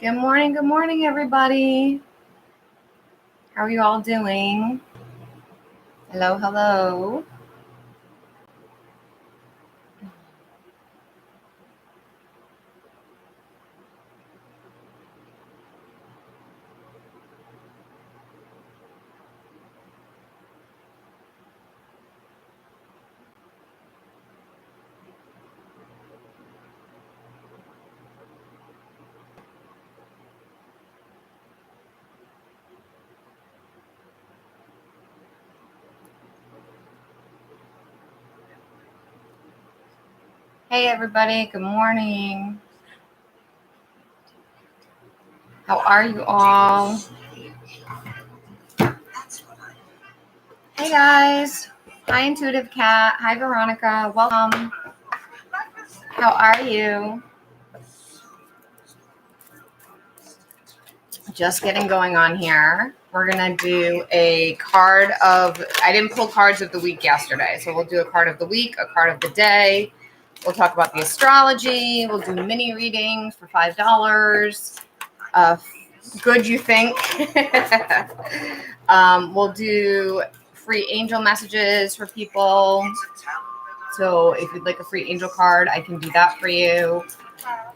Good morning, everybody. How are you all doing? Hello, hello. Hey, everybody. Good morning. How are you all? Hey, guys. Hi, Intuitive Cat. Hi, Veronica. Welcome. How are you? Just getting going on here. We're going to do a card of, I didn't pull cards of the week yesterday, so we'll do a card of the week, a card of the day. We'll talk about the astrology. We'll do mini readings for $5. Good, you think? We'll do free angel messages for people. So if you'd like a free angel card, I can do that for you.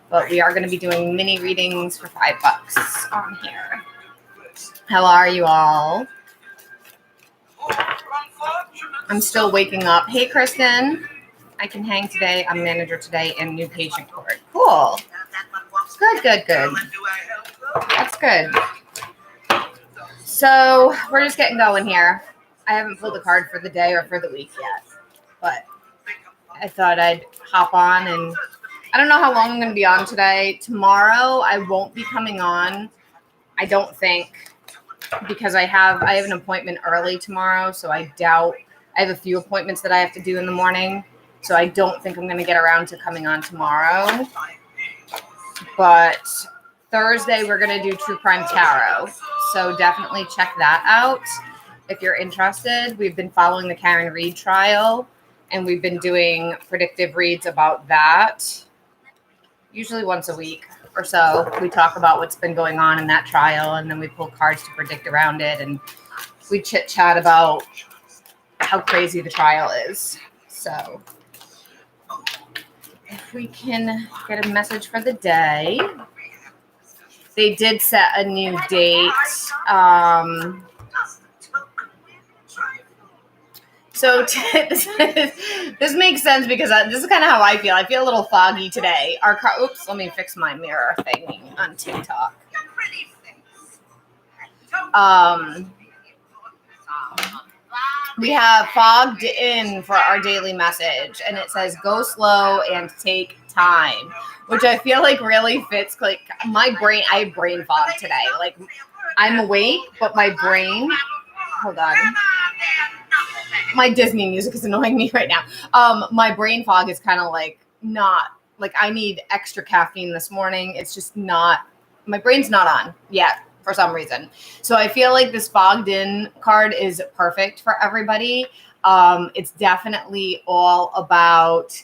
But we are going to be doing mini readings for $5 on here. How are you all? I'm still waking up. Hey, Kristen. I can hang today. I'm manager today and new patient court. Cool. Good. That's good. So we're just getting going here. I haven't pulled a card for the day or for the week yet, but I thought I'd hop on, and I don't know how long I'm going to be on today. Tomorrow I won't be coming on, I don't think, because I have an appointment early tomorrow, so I doubt. I have a few appointments that I have to do in the morning, so I don't think I'm going to get around to coming on tomorrow. But Thursday we're going to do True Crime Tarot, so definitely check that out if you're interested. We've been following the Karen Reed trial, and we've been doing predictive reads about that. Usually once a week or so, we talk about what's been going on in that trial, and then we pull cards to predict around it, and we chit-chat about how crazy the trial is. So if we can get a message for the day. They did set a new date. So this makes sense because this is kind of how I feel. I feel a little foggy today. Oops, let me fix my mirror thing on TikTok. We have fogged in for our daily message, and it says go slow and take time, which I feel like really fits. Like my brain, I have brain fog today. Like I'm awake, but my brain, hold on. My Disney music is annoying me right now. My brain fog is kind of like not like I need extra caffeine this morning. It's just not, my brain's not on yet for some reason. So I feel like this fogged in card is perfect for everybody. It's definitely all about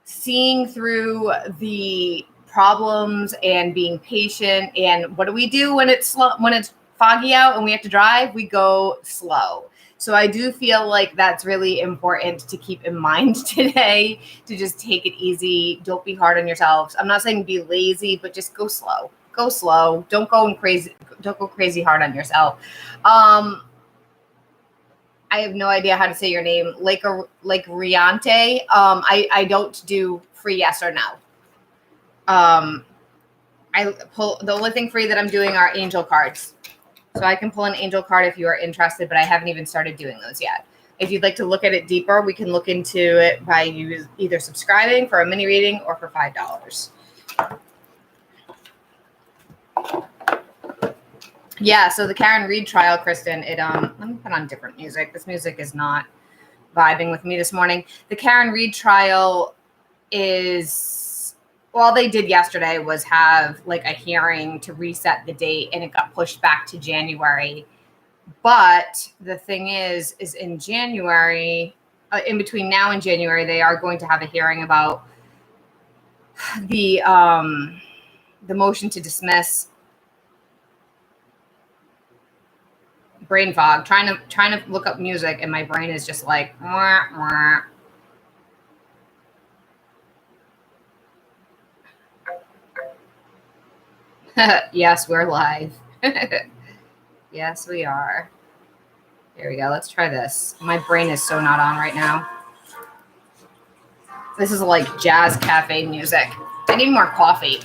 seeing through the problems and being patient. And what do we do when it's slow, when it's foggy out and we have to drive? We go slow. So I do feel like that's really important to keep in mind today, to just take it easy. Don't be hard on yourselves. I'm not saying be lazy, but just go slow. Go slow. Don't go crazy hard on yourself. I have no idea how to say your name. Like Riante. I don't do free yes or no. I pull, the only thing free that I'm doing are angel cards. So I can pull an angel card if you are interested, but I haven't even started doing those yet. If you'd like to look at it deeper, we can look into it by you either subscribing for a mini reading or for $5. Yeah, so the Karen Reed trial, Kristen, let me put on different music. This music is not vibing with me this morning. The Karen Reed trial is, all they did yesterday was have like a hearing to reset the date, and it got pushed back to January. But the thing is in January, in between now and January, they are going to have a hearing about the motion to dismiss brain fog, trying to look up music, and my brain is just like, wah, wah. Yes, we're live. Yes, we are. Here we go. Let's try this. My brain is so not on right now. This is like jazz cafe music. I need more coffee.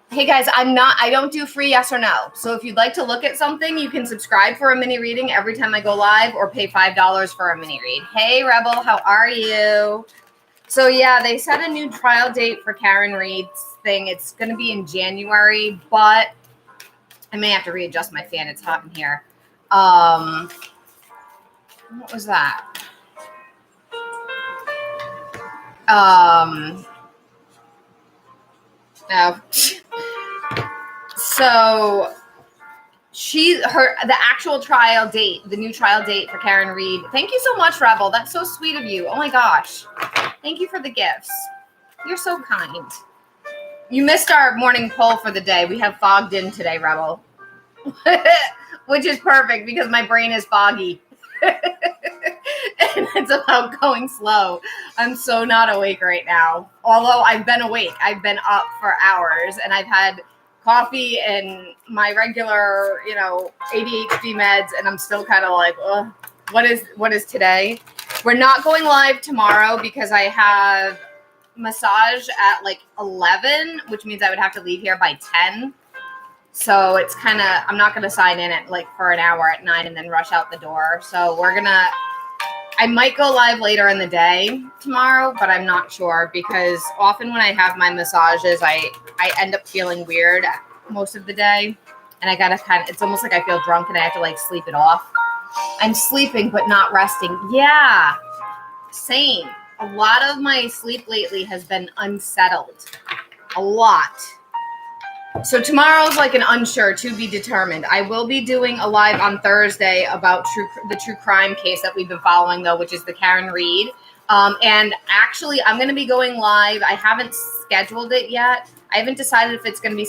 Hey guys, I don't do free yes or no. So if you'd like to look at something, you can subscribe for a mini reading every time I go live or pay $5 for a mini read. Hey Rebel, how are you? So yeah, they set a new trial date for Karen Reed's thing. It's going to be in January, but I may have to readjust my fan. It's hot in here. What was that? No. So the actual trial date, the new trial date for Karen Reed. Thank you so much, Rebel. That's so sweet of you. Oh my gosh. Thank you for the gifts. You're so kind. You missed our morning poll for the day. We have fogged in today, Rebel. Which is perfect because my brain is foggy. And it's about going slow. I'm so not awake right now. Although I've been awake. I've been up for hours and I've had coffee and my regular, ADHD meds, and I'm still kind of like, ugh, what is today? We're not going live tomorrow because I have massage at like 11, which means I would have to leave here by 10. So it's kind of, I'm not going to sign in at like for an hour at 9 and then rush out the door. So I might go live later in the day tomorrow, but I'm not sure because often when I have my massages, I end up feeling weird most of the day. And I got to it's almost like I feel drunk and I have to like sleep it off. I'm sleeping, but not resting. Yeah, same. A lot of my sleep lately has been unsettled. A lot. So tomorrow's like an unsure, to be determined. I will be doing a live on Thursday about the true crime case that we've been following, though, which is the Karen Reed. And actually, I'm going to be going live. I haven't scheduled it yet. I haven't decided if it's going to be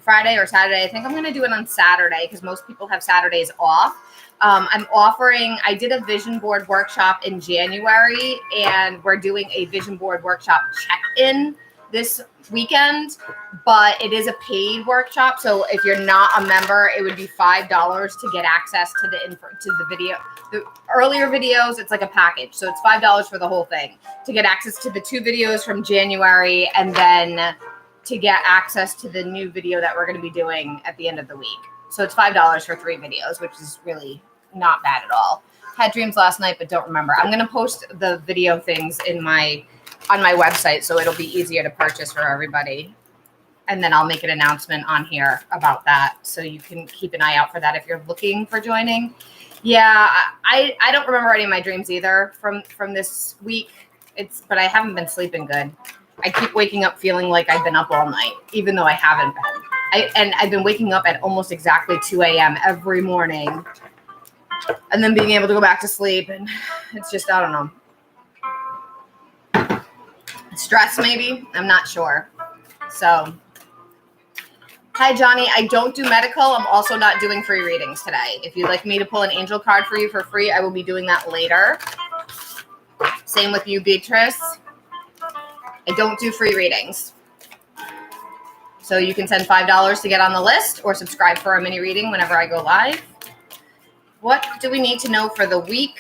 Friday or Saturday. I think I'm going to do it on Saturday because most people have Saturdays off. I did a vision board workshop in January, and we're doing a vision board workshop check-in this weekend, but it is a paid workshop. So if you're not a member, it would be $5 to get access to the video. The earlier videos, it's like a package. So it's $5 for the whole thing to get access to the 2 videos from January, and then to get access to the new video that we're going to be doing at the end of the week. So it's $5 for 3 videos, which is really not bad at all. Had dreams last night, but don't remember. I'm going to post the video things on my website, so it'll be easier to purchase for everybody. And then I'll make an announcement on here about that, so you can keep an eye out for that if you're looking for joining. Yeah, I don't remember any of my dreams either from this week. But I haven't been sleeping good. I keep waking up feeling like I've been up all night, even though I haven't been. And I've been waking up at almost exactly 2 a.m. every morning, and then being able to go back to sleep, and it's just, I don't know. Stress, maybe? I'm not sure. So, hi, Johnny. I don't do medical. I'm also not doing free readings today. If you'd like me to pull an angel card for you for free, I will be doing that later. Same with you, Beatrice. I don't do free readings. So you can send $5 to get on the list or subscribe for a mini reading whenever I go live. What do we need to know for the week?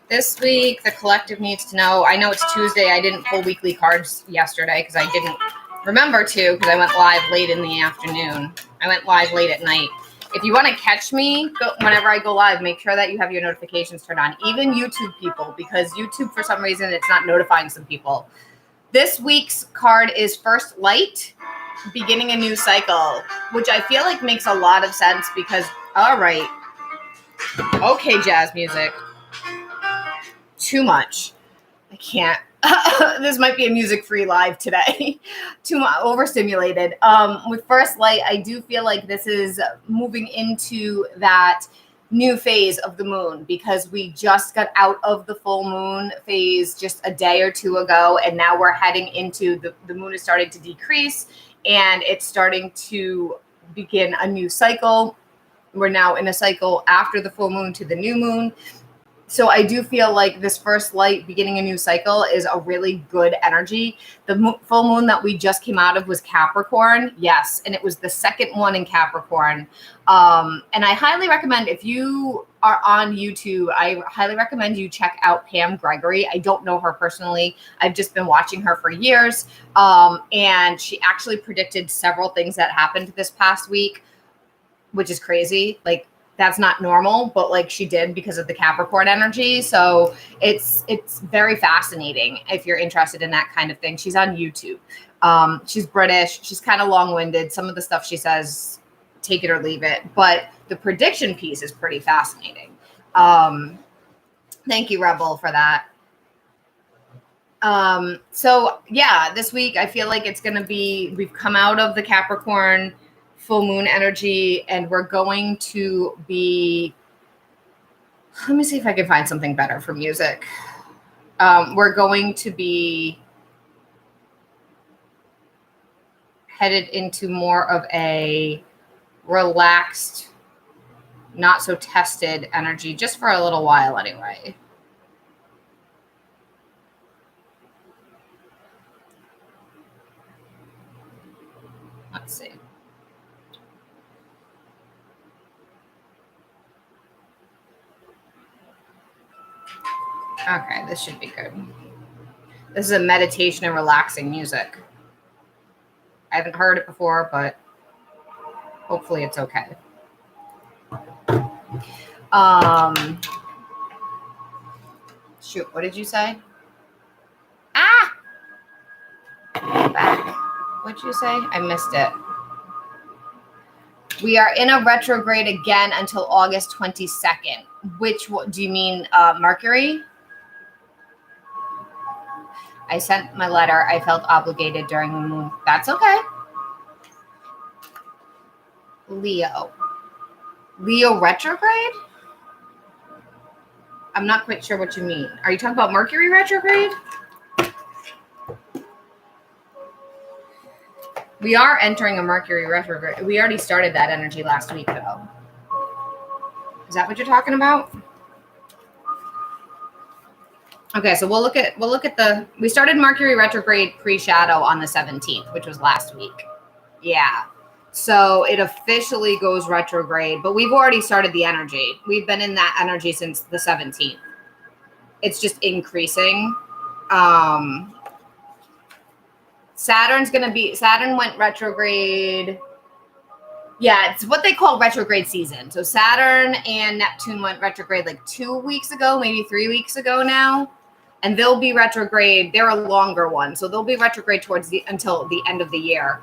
This week, the collective needs to know. I know it's Tuesday. I didn't pull weekly cards yesterday because I didn't remember to, because I went live late in the afternoon. I went live late at night. If you want to catch me whenever I go live, make sure that you have your notifications turned on. Even YouTube people, because YouTube, for some reason, it's not notifying some people. This week's card is First Light, beginning a new cycle, which I feel like makes a lot of sense because, all right, okay, jazz music. Too much. I can't. This might be a music-free live today. Too much, overstimulated. With First Light, I do feel like this is moving into that new phase of the moon, because we just got out of the full moon phase just a day or two ago, and now we're heading into the moon is starting to decrease, and it's starting to begin a new cycle. We're now in a cycle after the full moon to the new moon. So I do feel like this first light beginning a new cycle is a really good energy. The full moon that we just came out of was Capricorn. Yes. And it was the second one in Capricorn. And I highly recommend, if you are on YouTube, I highly recommend you check out Pam Gregory. I don't know her personally. I've just been watching her for years. And she actually predicted several things that happened this past week, which is crazy. Like, that's not normal, but like she did because of the Capricorn energy. So it's very fascinating if you're interested in that kind of thing. She's on YouTube. She's British. She's kind of long-winded. Some of the stuff she says, take it or leave it. But the prediction piece is pretty fascinating. Thank you, Rebel, for that. So yeah, this week I feel like it's going to be, we've come out of the Capricorn full moon energy, and we're going to be, let me see if I can find something better for music. We're going to be headed into more of a relaxed, not so tested energy, just for a little while anyway. Let's see. Okay, this should be good. This is a meditation and relaxing music. I haven't heard it before, but hopefully it's okay. Shoot, what did you say? Ah! Back. What'd you say? I missed it. We are in a retrograde again until August 22nd. Which, do you mean Mercury? I sent my letter. I felt obligated during the moon. That's okay. Leo retrograde? I'm not quite sure what you mean. Are you talking about Mercury retrograde? We are entering a Mercury retrograde. We already started that energy last week, though. Is that what you're talking about? Okay, so we'll look at we started Mercury retrograde pre-shadow on the 17th, which was last week. Yeah. So it officially goes retrograde, but we've already started the energy. We've been in that energy since the 17th. It's just increasing. Saturn went retrograde. Yeah, it's what they call retrograde season. So Saturn and Neptune went retrograde like 2 weeks ago, maybe 3 weeks ago now. And they'll be retrograde. They're a longer one. So they'll be retrograde until the end of the year.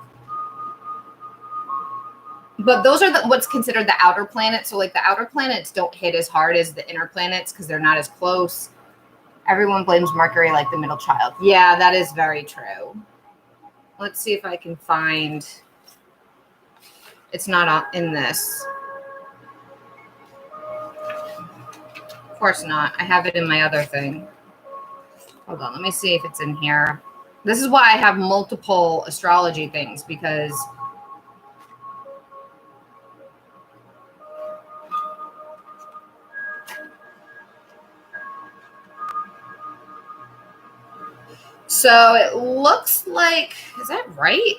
But those are what's considered the outer planets. So like the outer planets don't hit as hard as the inner planets because they're not as close. Everyone blames Mercury like the middle child. Yeah, that is very true. Let's see if I can find. It's not in this. Of course not. I have it in my other thing. Hold on. Let me see if it's in here. This is why I have multiple astrology things, because so it looks like, is that right?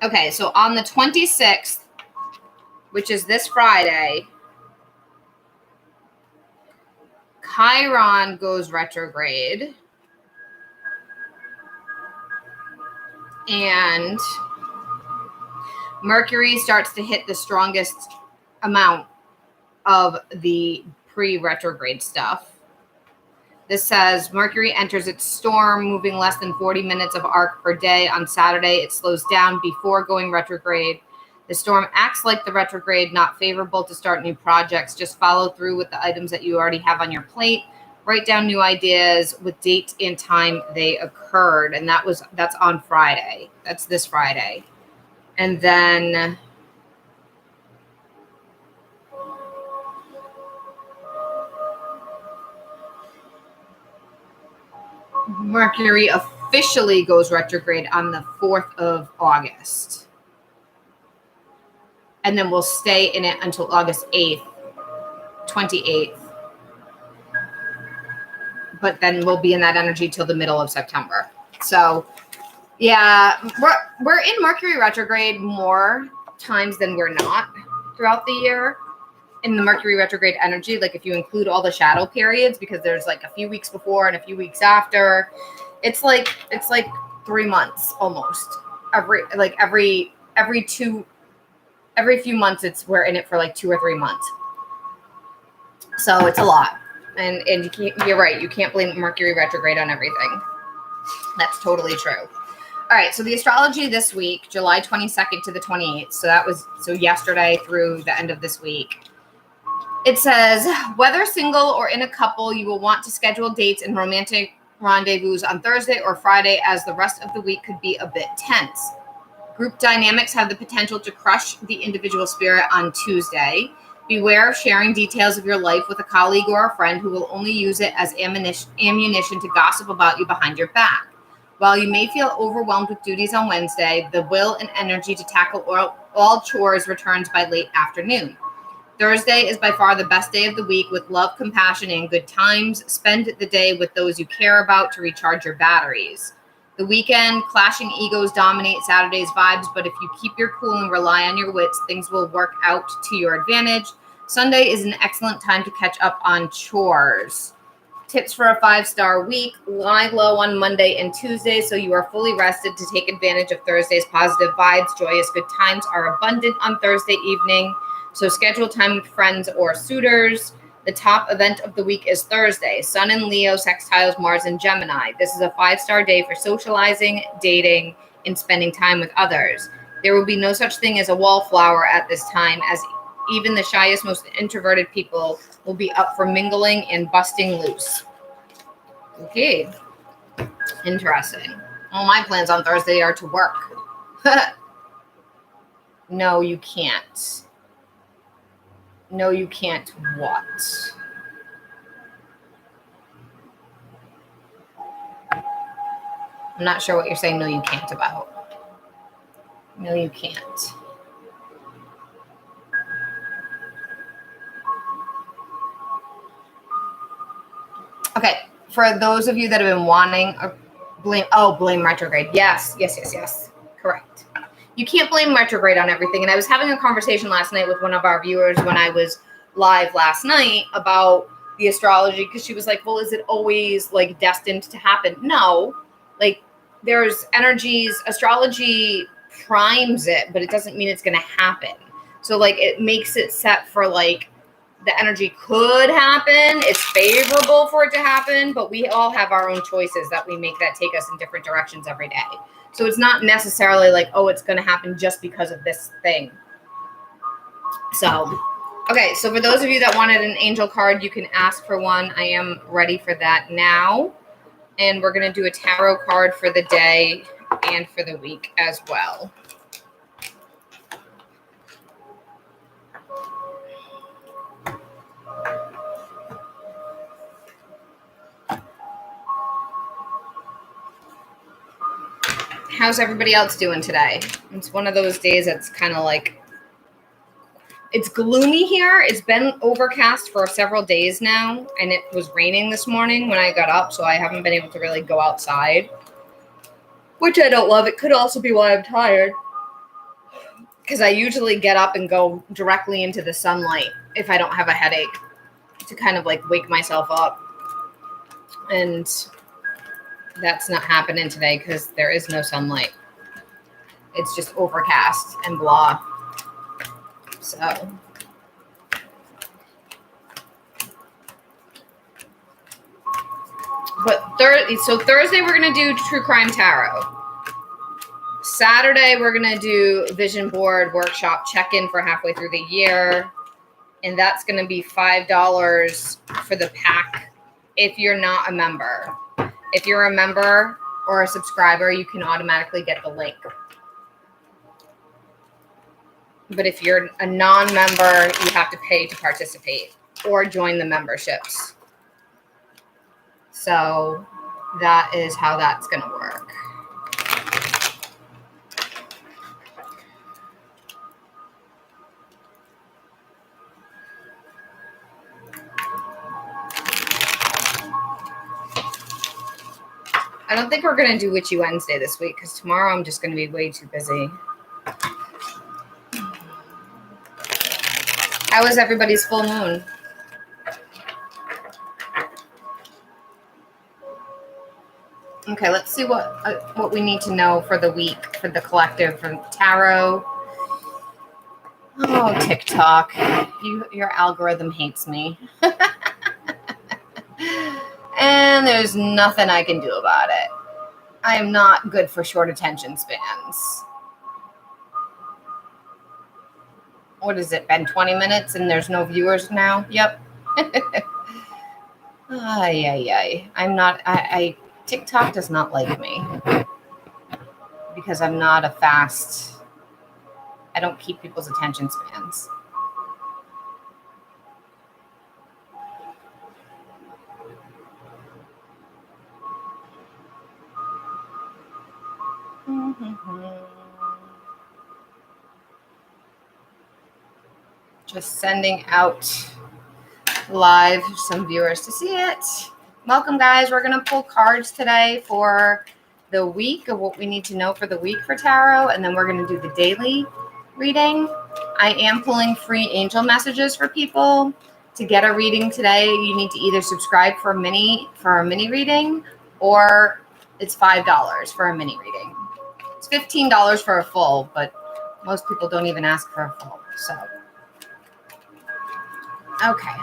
Okay, so on the 26th, which is this Friday, Chiron goes retrograde. And Mercury starts to hit the strongest amount of the pre-retrograde stuff. This says Mercury enters its storm, moving less than 40 minutes of arc per day. On Saturday, it slows down before going retrograde. The storm acts like the retrograde, not favorable to start new projects. Just follow through with the items that you already have on your plate. Write down new ideas with date and time they occurred. And that's on Friday. That's this Friday. And then Mercury officially goes retrograde on the 4th of August. And then we'll stay in it until August 8th, 28th. But then we'll be in that energy till the middle of September. So, yeah, we're in Mercury retrograde more times than we're not throughout the year in the Mercury retrograde energy. Like if you include all the shadow periods, because there's like a few weeks before and a few weeks after, it's like 3 months almost. Every few months we're in it for like 2 or 3 months. So it's a lot. And you're right. You can't blame Mercury retrograde on everything. That's totally true. All right. So the astrology this week, July 22nd to the 28th. So yesterday through the end of this week. It says, whether single or in a couple, you will want to schedule dates and romantic rendezvous on Thursday or Friday, as the rest of the week could be a bit tense. Group dynamics have the potential to crush the individual spirit on Tuesday. Beware of sharing details of your life with a colleague or a friend who will only use it as ammunition to gossip about you behind your back. While you may feel overwhelmed with duties on Wednesday, the will and energy to tackle all chores returns by late afternoon. Thursday is by far the best day of the week with love, compassion, and good times. Spend the day with those you care about to recharge your batteries. The weekend, clashing egos dominate Saturday's vibes, but if you keep your cool and rely on your wits, things will work out to your advantage. Sunday is an excellent time to catch up on chores. Tips for a 5-star week: lie low on Monday and Tuesday so you are fully rested to take advantage of Thursday's positive vibes. Joyous good times are abundant on Thursday evening, so schedule time with friends or suitors. The top event of the week is Thursday. Sun in Leo sextiles Mars in Gemini. This is a 5-star day for socializing, dating, and spending time with others. There will be no such thing as a wallflower at this time, as even the shyest, most introverted people will be up for mingling and busting loose. Okay. Interesting. All my plans on Thursday are to work. No, you can't. No, you can't what? I'm not sure what you're saying no, you can't about. No, you can't. Okay, for those of you that have been wanting blame retrograde. Yes. Correct. You can't blame retrograde on everything. And I was having a conversation last night with one of our viewers when I was live last night about the astrology, because she was like, well, is it always like destined to happen? No, like there's energies, astrology primes it, but it doesn't mean it's going to happen. So like it makes it set for like the energy could happen. It's favorable for it to happen, but we all have our own choices that we make that take us in different directions every day. So it's not necessarily like, oh, it's going to happen just because of this thing. So, okay. So for those of you that wanted an angel card, you can ask for one. I am ready for that now. And we're going to do a tarot card for the day and for the week as well. How's everybody else doing today? It's one of those days that's kind of like, it's gloomy here. It's been overcast for several days now, and it was raining this morning when I got up, so I haven't been able to really go outside, which I don't love. It could also be why I'm tired, because I usually get up and go directly into the sunlight if I don't have a headache, to kind of like wake myself up. And that's not happening today because there is no sunlight. It's just overcast and blah. So, Thursday we're going to do True Crime Tarot. Saturday we're going to do Vision Board Workshop check-in for halfway through the year. And that's going to be $5 for the pack if you're not a member. If you're a member or a subscriber, you can automatically get the link. But if you're a non-member, you have to pay to participate or join the memberships. So that is how that's going to work. I don't think we're going to do Witchy Wednesday this week because tomorrow I'm just going to be way too busy. How was everybody's full moon? Okay, let's see what we need to know for the week, for the collective, from tarot. Oh, TikTok. Your algorithm hates me. And there's nothing I can do about it. I am not good for short attention spans. What has it been, 20 minutes and there's no viewers now? Yep. Ay. TikTok does not like me because I'm not I don't keep people's attention spans. Just sending out live some viewers to see it. Welcome, guys. We're going to pull cards today for the week of what we need to know for the week for tarot, and then we're going to do the daily reading. I am pulling free angel messages for people. To get a reading today, you need to either subscribe for a mini reading, or it's $5 for a mini reading. It's $15 for a full, but most people don't even ask for a full. So, okay,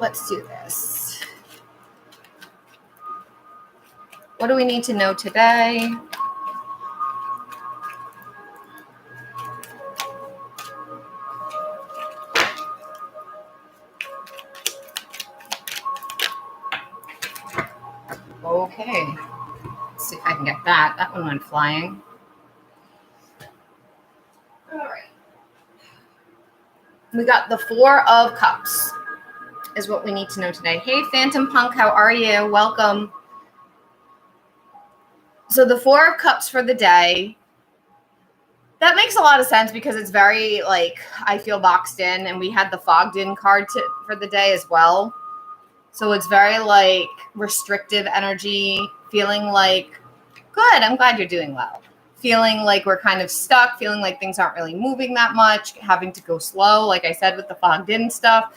let's do this. What do we need to know today? Okay, let's see if I can get that. That one went flying. All right. We got the Four of Cups is what we need to know today. Hey, Phantom Punk, how are you? Welcome. So the Four of Cups for the day, that makes a lot of sense because it's very, I feel boxed in, and we had the fogged in card for the day as well. So it's very, restrictive energy, feeling like, good, I'm glad you're doing well. Feeling like we're kind of stuck, feeling like things aren't really moving that much, having to go slow, like I said, with the fogged in stuff.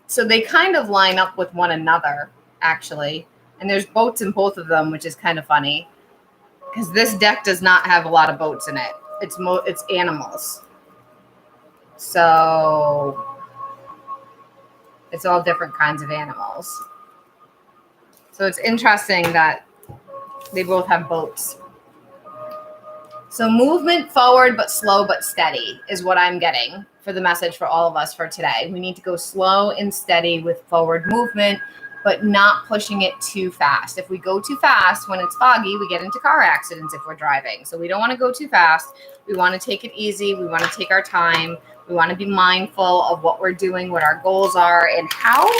So they kind of line up with one another, actually. And there's boats in both of them, which is kind of funny. Because this deck does not have a lot of boats in it. It's animals. So it's all different kinds of animals. So it's interesting that they both have boats. So movement forward, but slow, but steady is what I'm getting for the message for all of us for today. We need to go slow and steady with forward movement, but not pushing it too fast. If we go too fast when it's foggy, we get into car accidents if we're driving. So we don't want to go too fast. We want to take it easy. We want to take our time. We want to be mindful of what we're doing, what our goals are, and how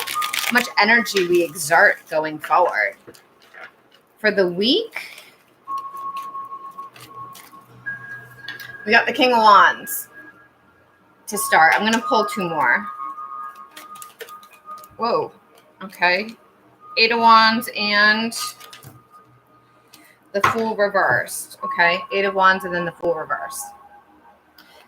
much energy we exert going forward. For the week, we got the King of Wands to start. I'm going to pull two more. Whoa. Okay. Eight of Wands and the Fool reversed. Okay. Eight of Wands and then the Fool reversed.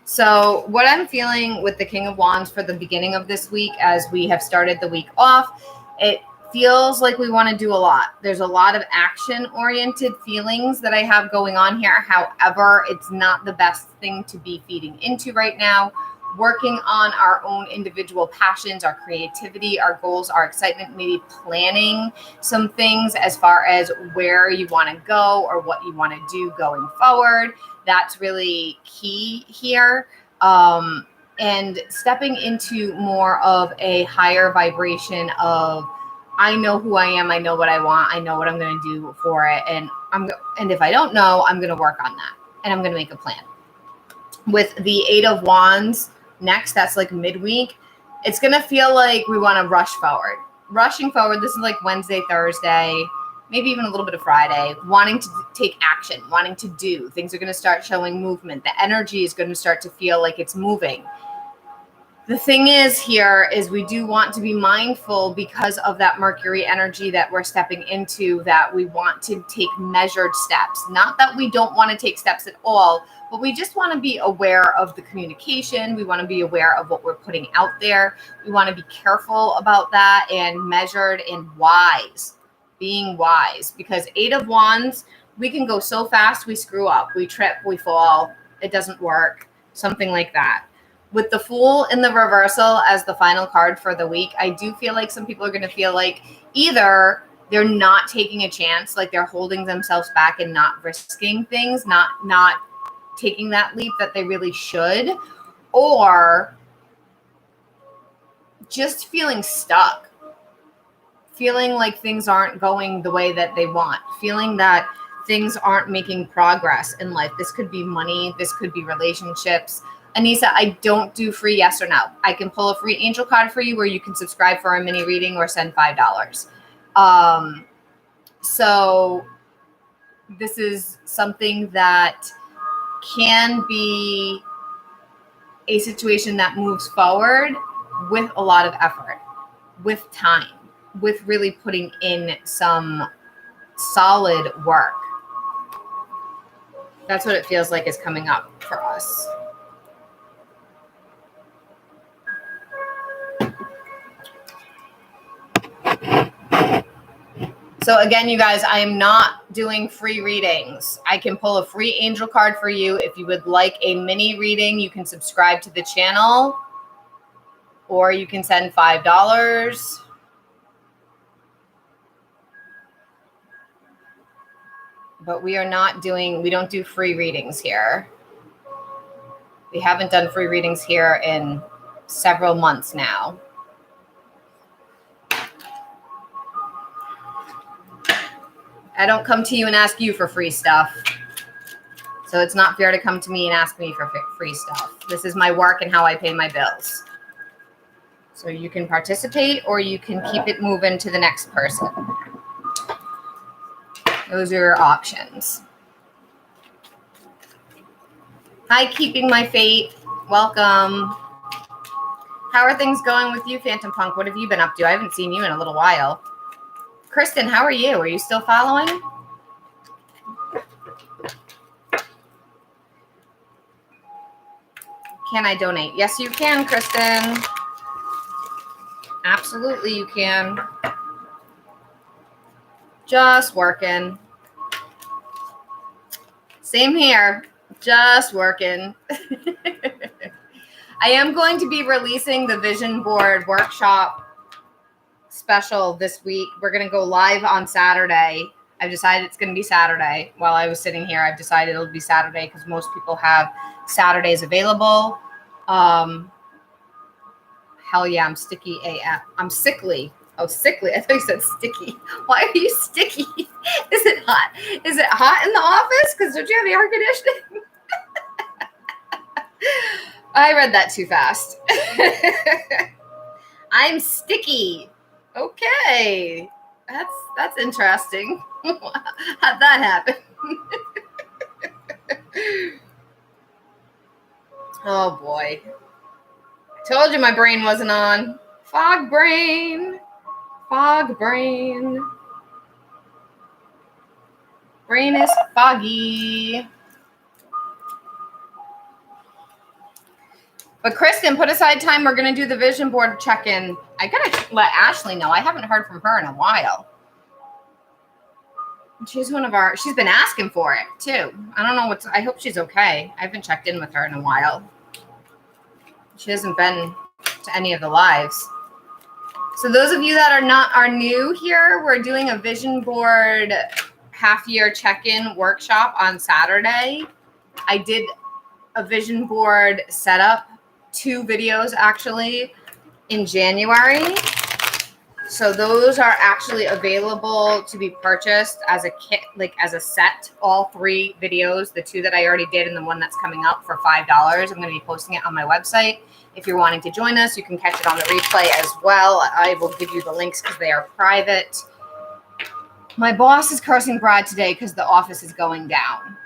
So what I'm feeling with the King of Wands for the beginning of this week, as we have started the week off, it feels like we want to do a lot. There's a lot of action-oriented feelings that I have going on here. However, it's not the best thing to be feeding into right now. Working on our own individual passions, our creativity, our goals, our excitement, maybe planning some things as far as where you want to go or what you want to do going forward. That's really key here. And stepping into more of a higher vibration of I know who I am. I know what I want. I know what I'm going to do for it. And if I don't know, I'm going to work on that and I'm going to make a plan. With the 8 of Wands next, that's like midweek. It's going to feel like we want to rush forward. Rushing forward. This is like Wednesday, Thursday, maybe even a little bit of Friday, wanting to take action, wanting to do. Things are going to start showing movement. The energy is going to start to feel like it's moving. The thing is here is we do want to be mindful because of that Mercury energy that we're stepping into, that we want to take measured steps. Not that we don't want to take steps at all, but we just want to be aware of the communication. We want to be aware of what we're putting out there. We want to be careful about that and measured and wise, being wise, because 8 of Wands, we can go so fast, we screw up, we trip, we fall, it doesn't work, something like that. With the Fool in the reversal as the final card for the week, I do feel like some people are going to feel like either they're not taking a chance, like they're holding themselves back and not risking things, not taking that leap that they really should, or just feeling stuck, feeling like things aren't going the way that they want, feeling that things aren't making progress in life. This could be money. This could be relationships. Anissa, I don't do free yes or no. I can pull a free angel card for you where you can subscribe for a mini reading or send $5. So this is something that can be a situation that moves forward with a lot of effort, with time, with really putting in some solid work. That's what it feels like is coming up for us. So again, you guys, I am not doing free readings. I can pull a free angel card for you. If you would like a mini reading, you can subscribe to the channel or you can send $5. But we don't do free readings here. We haven't done free readings here in several months now. I don't come to you and ask you for free stuff. So it's not fair to come to me and ask me for free stuff. This is my work and how I pay my bills. So you can participate or you can keep it moving to the next person. Those are your options. Hi, Keeping My Fate. Welcome. How are things going with you, Phantom Punk? What have you been up to? I haven't seen you in a little while. Kristen, how are you? Are you still following? Can I donate? Yes, you can, Kristen. Absolutely, you can. Just working. Same here. Just working. I am going to be releasing the vision board workshop special this week. We're going to go live on Saturday. I've decided it's going to be Saturday. While I was sitting here, I've decided it'll be Saturday because most people have Saturdays available. Hell yeah, I'm sticky AF. I'm sickly. Oh, sickly. I thought you said sticky. Why are you sticky? Is it hot? Is it hot in the office? Because don't you have air conditioning? I read that too fast. I'm sticky. Okay. That's interesting. How'd that happen? Oh boy. I told you my brain wasn't on. Fog brain. Fog brain. Brain is foggy. But Kristen, put aside time. We're going to do the vision board check-in. I got to let Ashley know. I haven't heard from her in a while. She's she's been asking for it too. I don't know I hope she's okay. I haven't checked in with her in a while. She hasn't been to any of the lives. So those of you that are new here, we're doing a vision board half-year check-in workshop on Saturday. I did a vision board setup, 2 videos actually, in January. So those are actually available to be purchased as a kit, like as a set, all 3 videos, the 2 that I already did and the one that's coming up for $5. I'm going to be posting it on my website. If you're wanting to join us, you can catch it on the replay as well. I will give you the links because they are private. My boss is cursing Brad today because the office is going down.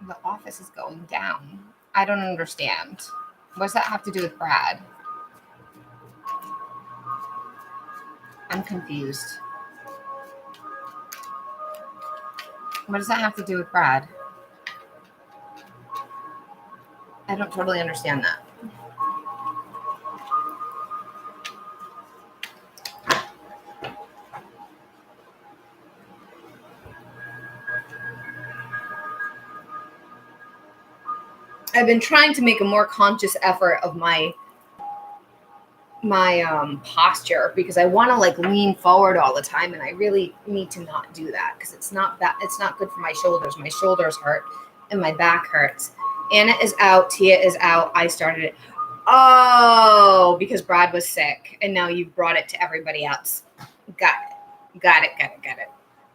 The office is going down. I don't understand. What does that have to do with Brad? I'm confused. What does that have to do with Brad? I don't totally understand that. I've been trying to make a more conscious effort of my posture because I want to like lean forward all the time, and I really need to not do that because it's not good for my shoulders. My shoulders hurt and my back hurts. Anna is out, Tia is out. I started it. Oh, because Brad was sick, and now you've brought it to everybody else. Got it.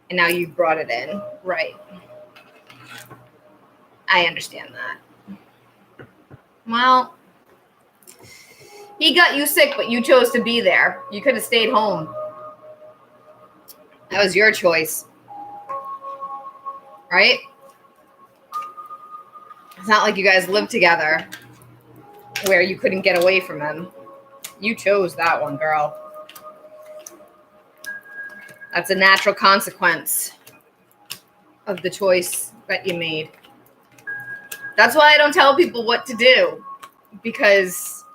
And now you've brought it in. Right. I understand that. Well, he got you sick, but you chose to be there. You could have stayed home. That was your choice. Right? It's not like you guys lived together where you couldn't get away from him. You chose that one, girl. That's a natural consequence of the choice that you made. That's why I don't tell people what to do, because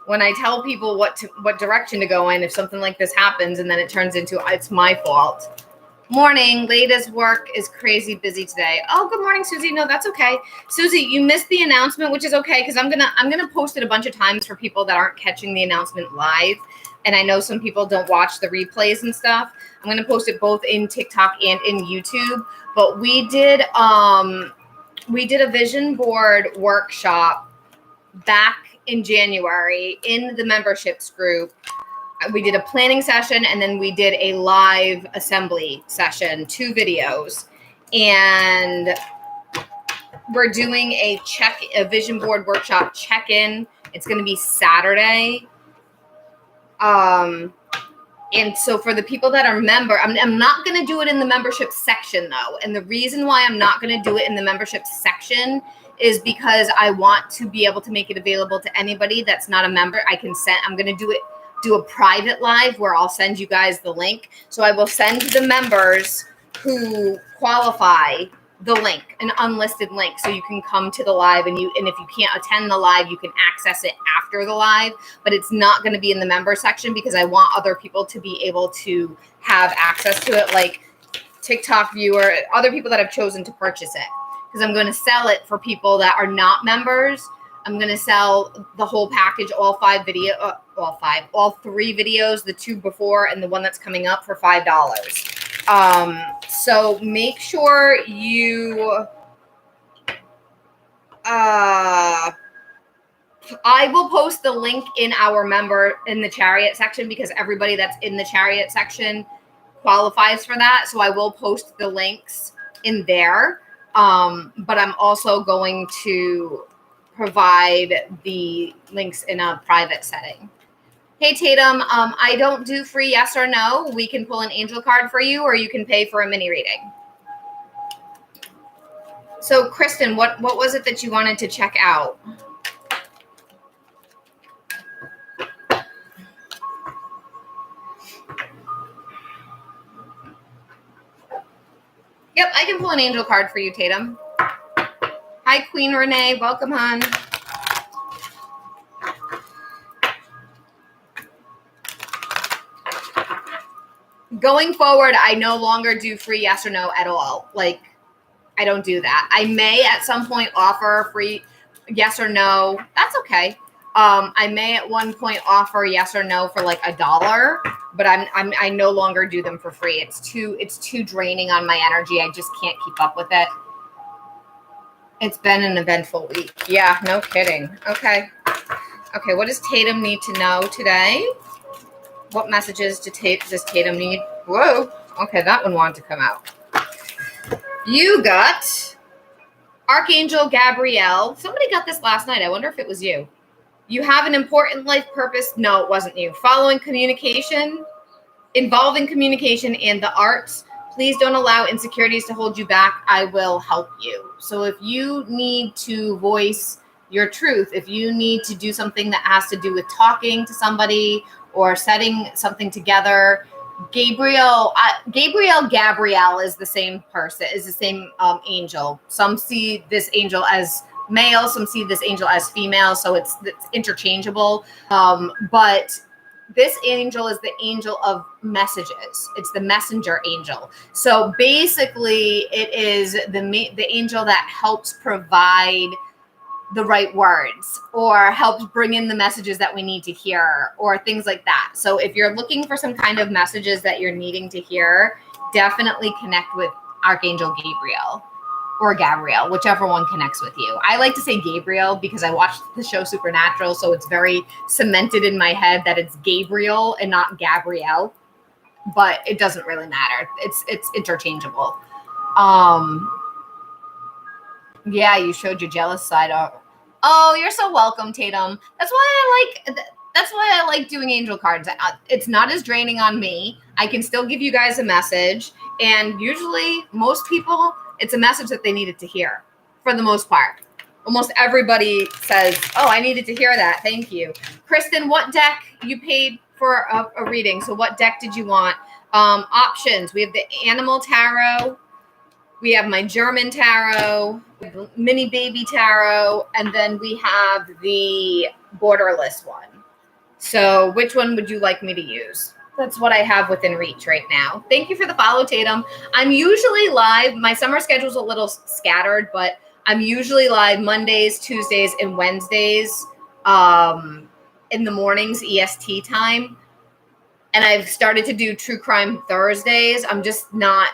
when I tell people what direction to go in, if something like this happens and then it turns into it's my fault. Morning, latest work is crazy busy today. Oh, good morning, Susie. No, that's okay. Susie, you missed the announcement, which is okay because I'm gonna post it a bunch of times for people that aren't catching the announcement live. And I know some people don't watch the replays and stuff. I'm gonna post it both in TikTok and in YouTube. But we did a vision board workshop back in January in the memberships group. We did a planning session and then we did a live assembly session, 2 videos. And we're doing a vision board workshop check-in. It's going to be Saturday. And so for the people that are member, I'm not going to do it in the membership section though. And the reason why I'm not going to do it in the membership section is because I want to be able to make it available to anybody that's not a member. I'm going to do a private live where I'll send you guys the link. So I will send the members who qualify the link, an unlisted link, so you can come to the live, and if you can't attend the live, you can access it after the live, but it's not going to be in the member section because I want other people to be able to have access to it, like TikTok viewer, other people that have chosen to purchase it, because I'm going to sell it for people that are not members. I'm going to sell the whole package, all 3 videos, the 2 before and the one that's coming up for $5. So make sure you, I will post the link in the chariot section because everybody that's in the chariot section qualifies for that. So I will post the links in there. But I'm also going to provide the links in a private setting. Hey, Tatum, I don't do free yes or no. We can pull an angel card for you, or you can pay for a mini reading. So, Kristen, what was it that you wanted to check out? Yep, I can pull an angel card for you, Tatum. Hi, Queen Renee. Welcome, hon. Going forward, I no longer do free yes or no at all. Like, I don't do that. I may at some point offer free yes or no. That's okay. I may at one point offer yes or no for like $1, but I no longer do them for free. It's too draining on my energy. I just can't keep up with it. It's been an eventful week. Yeah, no kidding. Okay. Okay, what does Tatum need to know today? What messages does Tatum need? Whoa. Okay, that one wanted to come out. You got Archangel Gabrielle. Somebody got this last night. I wonder if it was you. You have an important life purpose. No, it wasn't you. Following communication, involving communication and the arts. Please don't allow insecurities to hold you back. I will help you. So if you need to voice your truth, if you need to do something that has to do with talking to somebody or setting something together, Gabrielle is the same person, is the same angel. Some see this angel as male, some see this angel as female, so it's interchangeable. But this angel is the angel of messages. It's the messenger angel. So basically, it is the angel that helps provide the right words or helps bring in the messages that we need to hear or things like that. So if you're looking for some kind of messages that you're needing to hear, definitely connect with Archangel Gabriel or Gabrielle, whichever one connects with you. I like to say Gabriel because I watched the show Supernatural, so it's very cemented in my head that it's Gabriel and not Gabrielle, but it doesn't really matter. It's interchangeable. Yeah, you showed your jealous side. Oh, you're so welcome, Tatum. That's why I like doing angel cards. It's not as draining on me. I can still give you guys a message, and usually most people, it's a message that they needed to hear for the most part. Almost everybody says, oh, I needed to hear that. Thank you. Kristen, what deck you paid for a reading? So what deck did you want? Options. We have the Animal Tarot. We have my German Tarot, Mini Baby Tarot, and then we have the Borderless one. So which one would you like me to use? That's what I have within reach right now. Thank you for the follow, Tatum. I'm usually live. My summer schedule's a little scattered, but I'm usually live Mondays, Tuesdays, and Wednesdays in the mornings, EST time. And I've started to do True Crime Thursdays. I'm just not...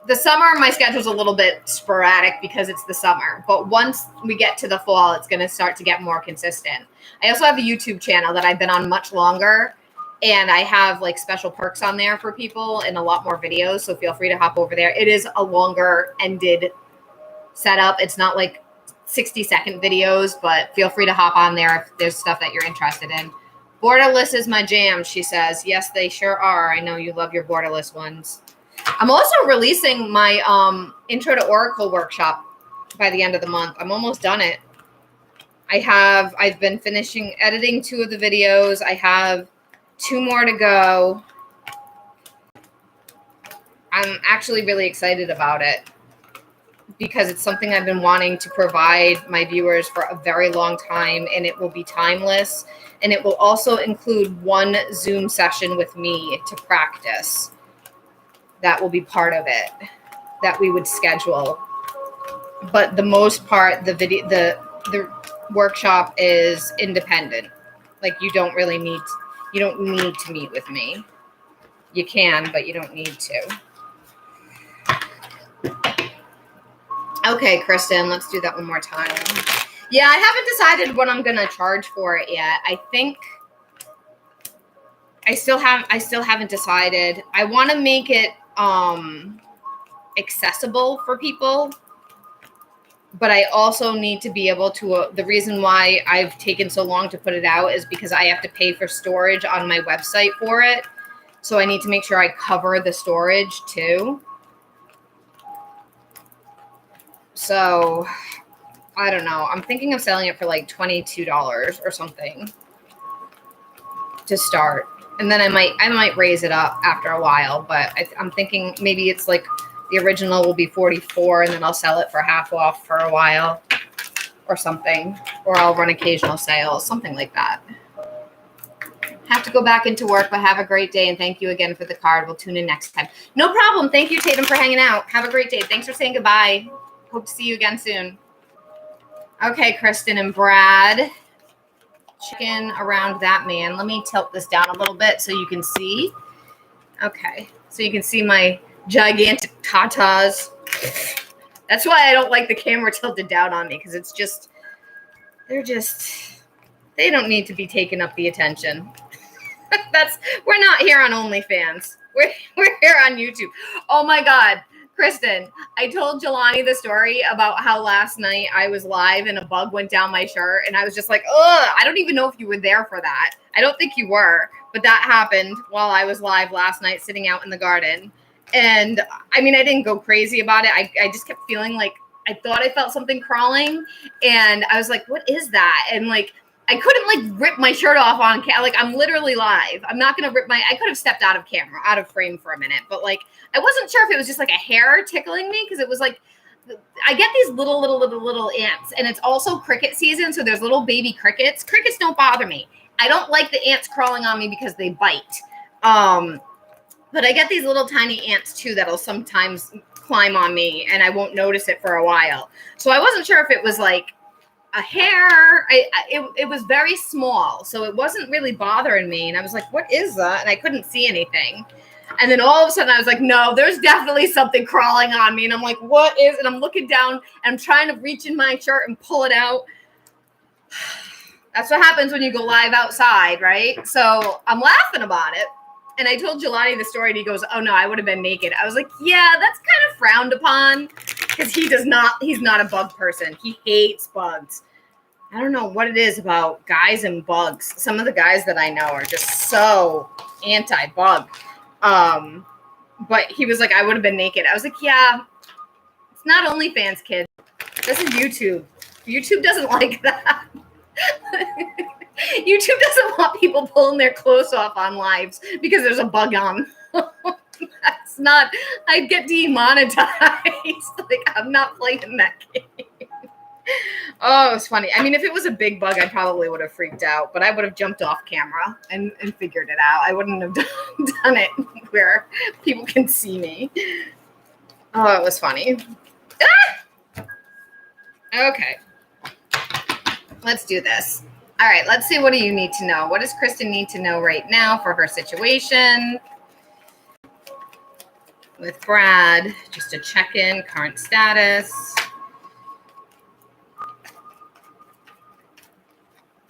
The summer, my schedule's a little bit sporadic because it's the summer. But once we get to the fall, it's going to start to get more consistent. I also have a YouTube channel that I've been on much longer. And I have like special perks on there for people and a lot more videos. So feel free to hop over there. It is a longer ended setup. It's not like 60-second videos, but feel free to hop on there if there's stuff that you're interested in. Borderless is my jam, she says. Yes, they sure are. I know you love your borderless ones. I'm also releasing my Intro to Oracle workshop by the end of the month. I'm almost done it. I've been finishing editing 2 of the videos. I have 2 more to go. I'm actually really excited about it because it's something I've been wanting to provide my viewers for a very long time, and it will be timeless. And it will also include 1 Zoom session with me to practice. That will be part of it that we would schedule. But the most part, the workshop is independent. Like you don't need to meet with me. You can, but you don't need to. Okay, Kristen, let's do that one more time. Yeah, I haven't decided what I'm gonna charge for it yet. I think I still haven't decided. I want to make it accessible for people, but I also need to be able to, the reason why I've taken so long to put it out is because I have to pay for storage on my website for it. So I need to make sure I cover the storage too. So I don't know. I'm thinking of selling it for like $22 or something to start. And then I might raise it up after a while, but I'm thinking maybe it's like the original will be $44 and then I'll sell it for half off for a while or something, or I'll run occasional sales, something like that. Have to go back into work, but have a great day and thank you again for the card. We'll tune in next time. No problem. Thank you, Tatum, for hanging out. Have a great day. Thanks for saying goodbye. Hope to see you again soon. Okay, Kristen and Brad. Chicken around that man. Let me tilt this down a little bit so you can see. Okay, so you can see my gigantic tatas. That's why I don't like the camera tilted down on me, because it's just, they don't need to be taking up the attention. We're not here on OnlyFans. We're here on YouTube. Oh my God, Kristen, I told Jelani the story about how last night I was live and a bug went down my shirt, and I was just like, ugh, I don't even know if you were there for that. I don't think you were, but that happened while I was live last night sitting out in the garden. And I mean, I didn't go crazy about it. I just kept feeling like I thought I felt something crawling, and I was like, what is that? And like, I couldn't like rip my shirt off on camera. Like, I'm literally live. I'm not going to I could have stepped out of camera, out of frame for a minute, but like, I wasn't sure if it was just like a hair tickling me. Cause it was like, I get these little ants, and it's also cricket season. So there's little baby crickets. Crickets don't bother me. I don't like the ants crawling on me because they bite. But I get these little tiny ants too that'll sometimes climb on me, and I won't notice it for a while. So I wasn't sure if it was like a hair. It was very small, so it wasn't really bothering me. And I was like, what is that? And I couldn't see anything. And then all of a sudden I was like, no, there's definitely something crawling on me. And I'm like, what is it? And I'm looking down and I'm trying to reach in my shirt and pull it out. That's what happens when you go live outside, right? So I'm laughing about it. And I told Jelani the story, and he goes, oh no, I would have been naked. I was like, yeah, that's kind of frowned upon, because he's not a bug person. He hates bugs. I don't know what it is about guys and bugs. Some of the guys that I know are just so anti-bug. But he was like, I would have been naked. I was like, yeah, it's not OnlyFans, kid. This is YouTube. YouTube doesn't like that. YouTube doesn't want people pulling their clothes off on lives because there's a bug on. That's not, I'd get demonetized. Like, I'm not playing that game. Oh, it's funny. I mean, if it was a big bug, I probably would have freaked out, but I would have jumped off camera and figured it out. I wouldn't have done it where people can see me. Oh, it was funny. Ah! Okay. Let's do this. All right, let's see. What do you need to know? What does Kristen need to know right now for her situation with Brad? Just a check-in, current status.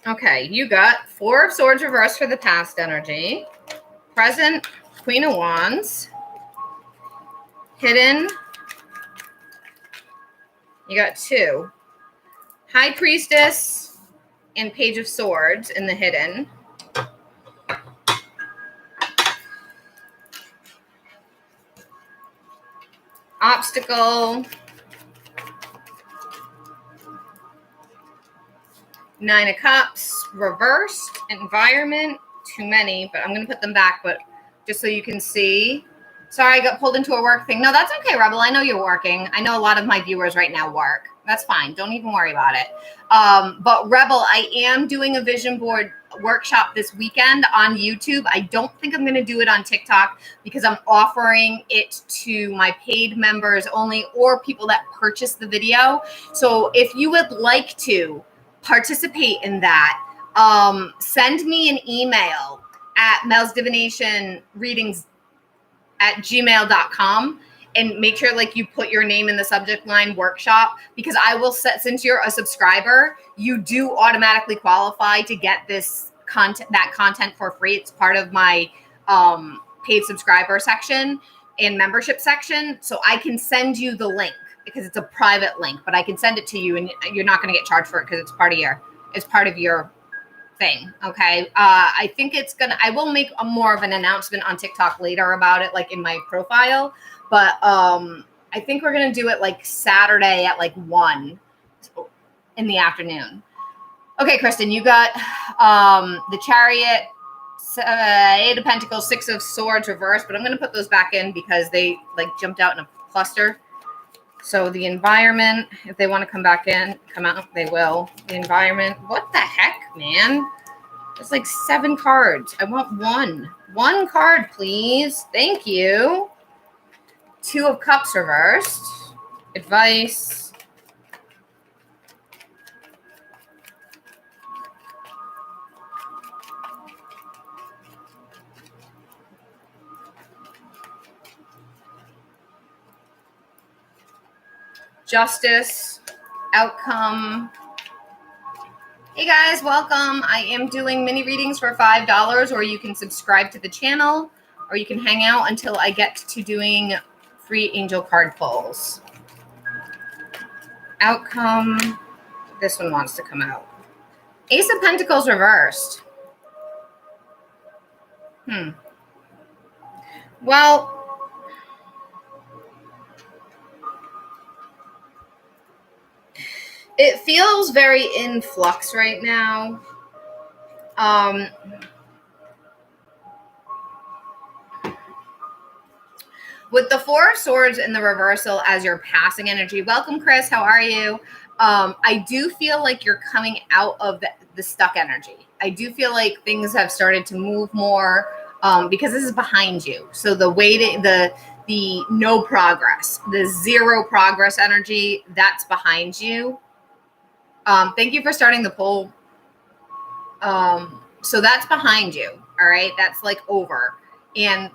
Okay, you got Four of Swords reversed for the past energy. Present, Queen of Wands. Hidden, you got two. High Priestess and Page of Swords in the hidden. Obstacle. Nine of Cups, reversed. Environment, too many, but I'm going to put them back, but just so you can see. Sorry, I got pulled into a work thing. No, that's okay, Rebel. I know you're working. I know a lot of my viewers right now work. That's fine. Don't even worry about it. But Rebel, I am doing a vision board workshop this weekend on YouTube. I don't think I'm going to do it on TikTok because I'm offering it to my paid members only, or people that purchase the video. So if you would like to participate in that, send me an email at melsdivination@gmail.com and make sure like you put your name in the subject line workshop, because I will set, since you're a subscriber, you do automatically qualify to get this content for free. It's part of my paid subscriber section and membership section. So I can send you the link because it's a private link, but I can send it to you and you're not going to get charged for it because it's part of your thing. Okay. I think I will make more of an announcement on TikTok later about it, like in my profile, but I think we're going to do it like Saturday at like 1 in the afternoon. Okay, Kristen, you got the Chariot, Eight of Pentacles, Six of Swords reversed, but I'm going to put those back in because they like jumped out in a cluster. So the environment, if they want to come out, they will. The environment, what the heck, man? There's like 7 cards. I want one. One card, please. Thank you. Two of Cups reversed. Advice. Justice. Outcome. Hey guys, welcome. I am doing mini readings for $5, or you can subscribe to the channel, or you can hang out until I get to doing free angel card pulls. Outcome. This one wants to come out. Ace of Pentacles reversed. Well, it feels very in flux right now. With the Four of Swords in the reversal as your passing energy. Welcome, Chris. How are you? I do feel like you're coming out of the stuck energy. I do feel like things have started to move more because this is behind you. So the waiting, the no progress, the zero progress energy, that's behind you. Thank you for starting the poll. So that's behind you. All right. That's like over. And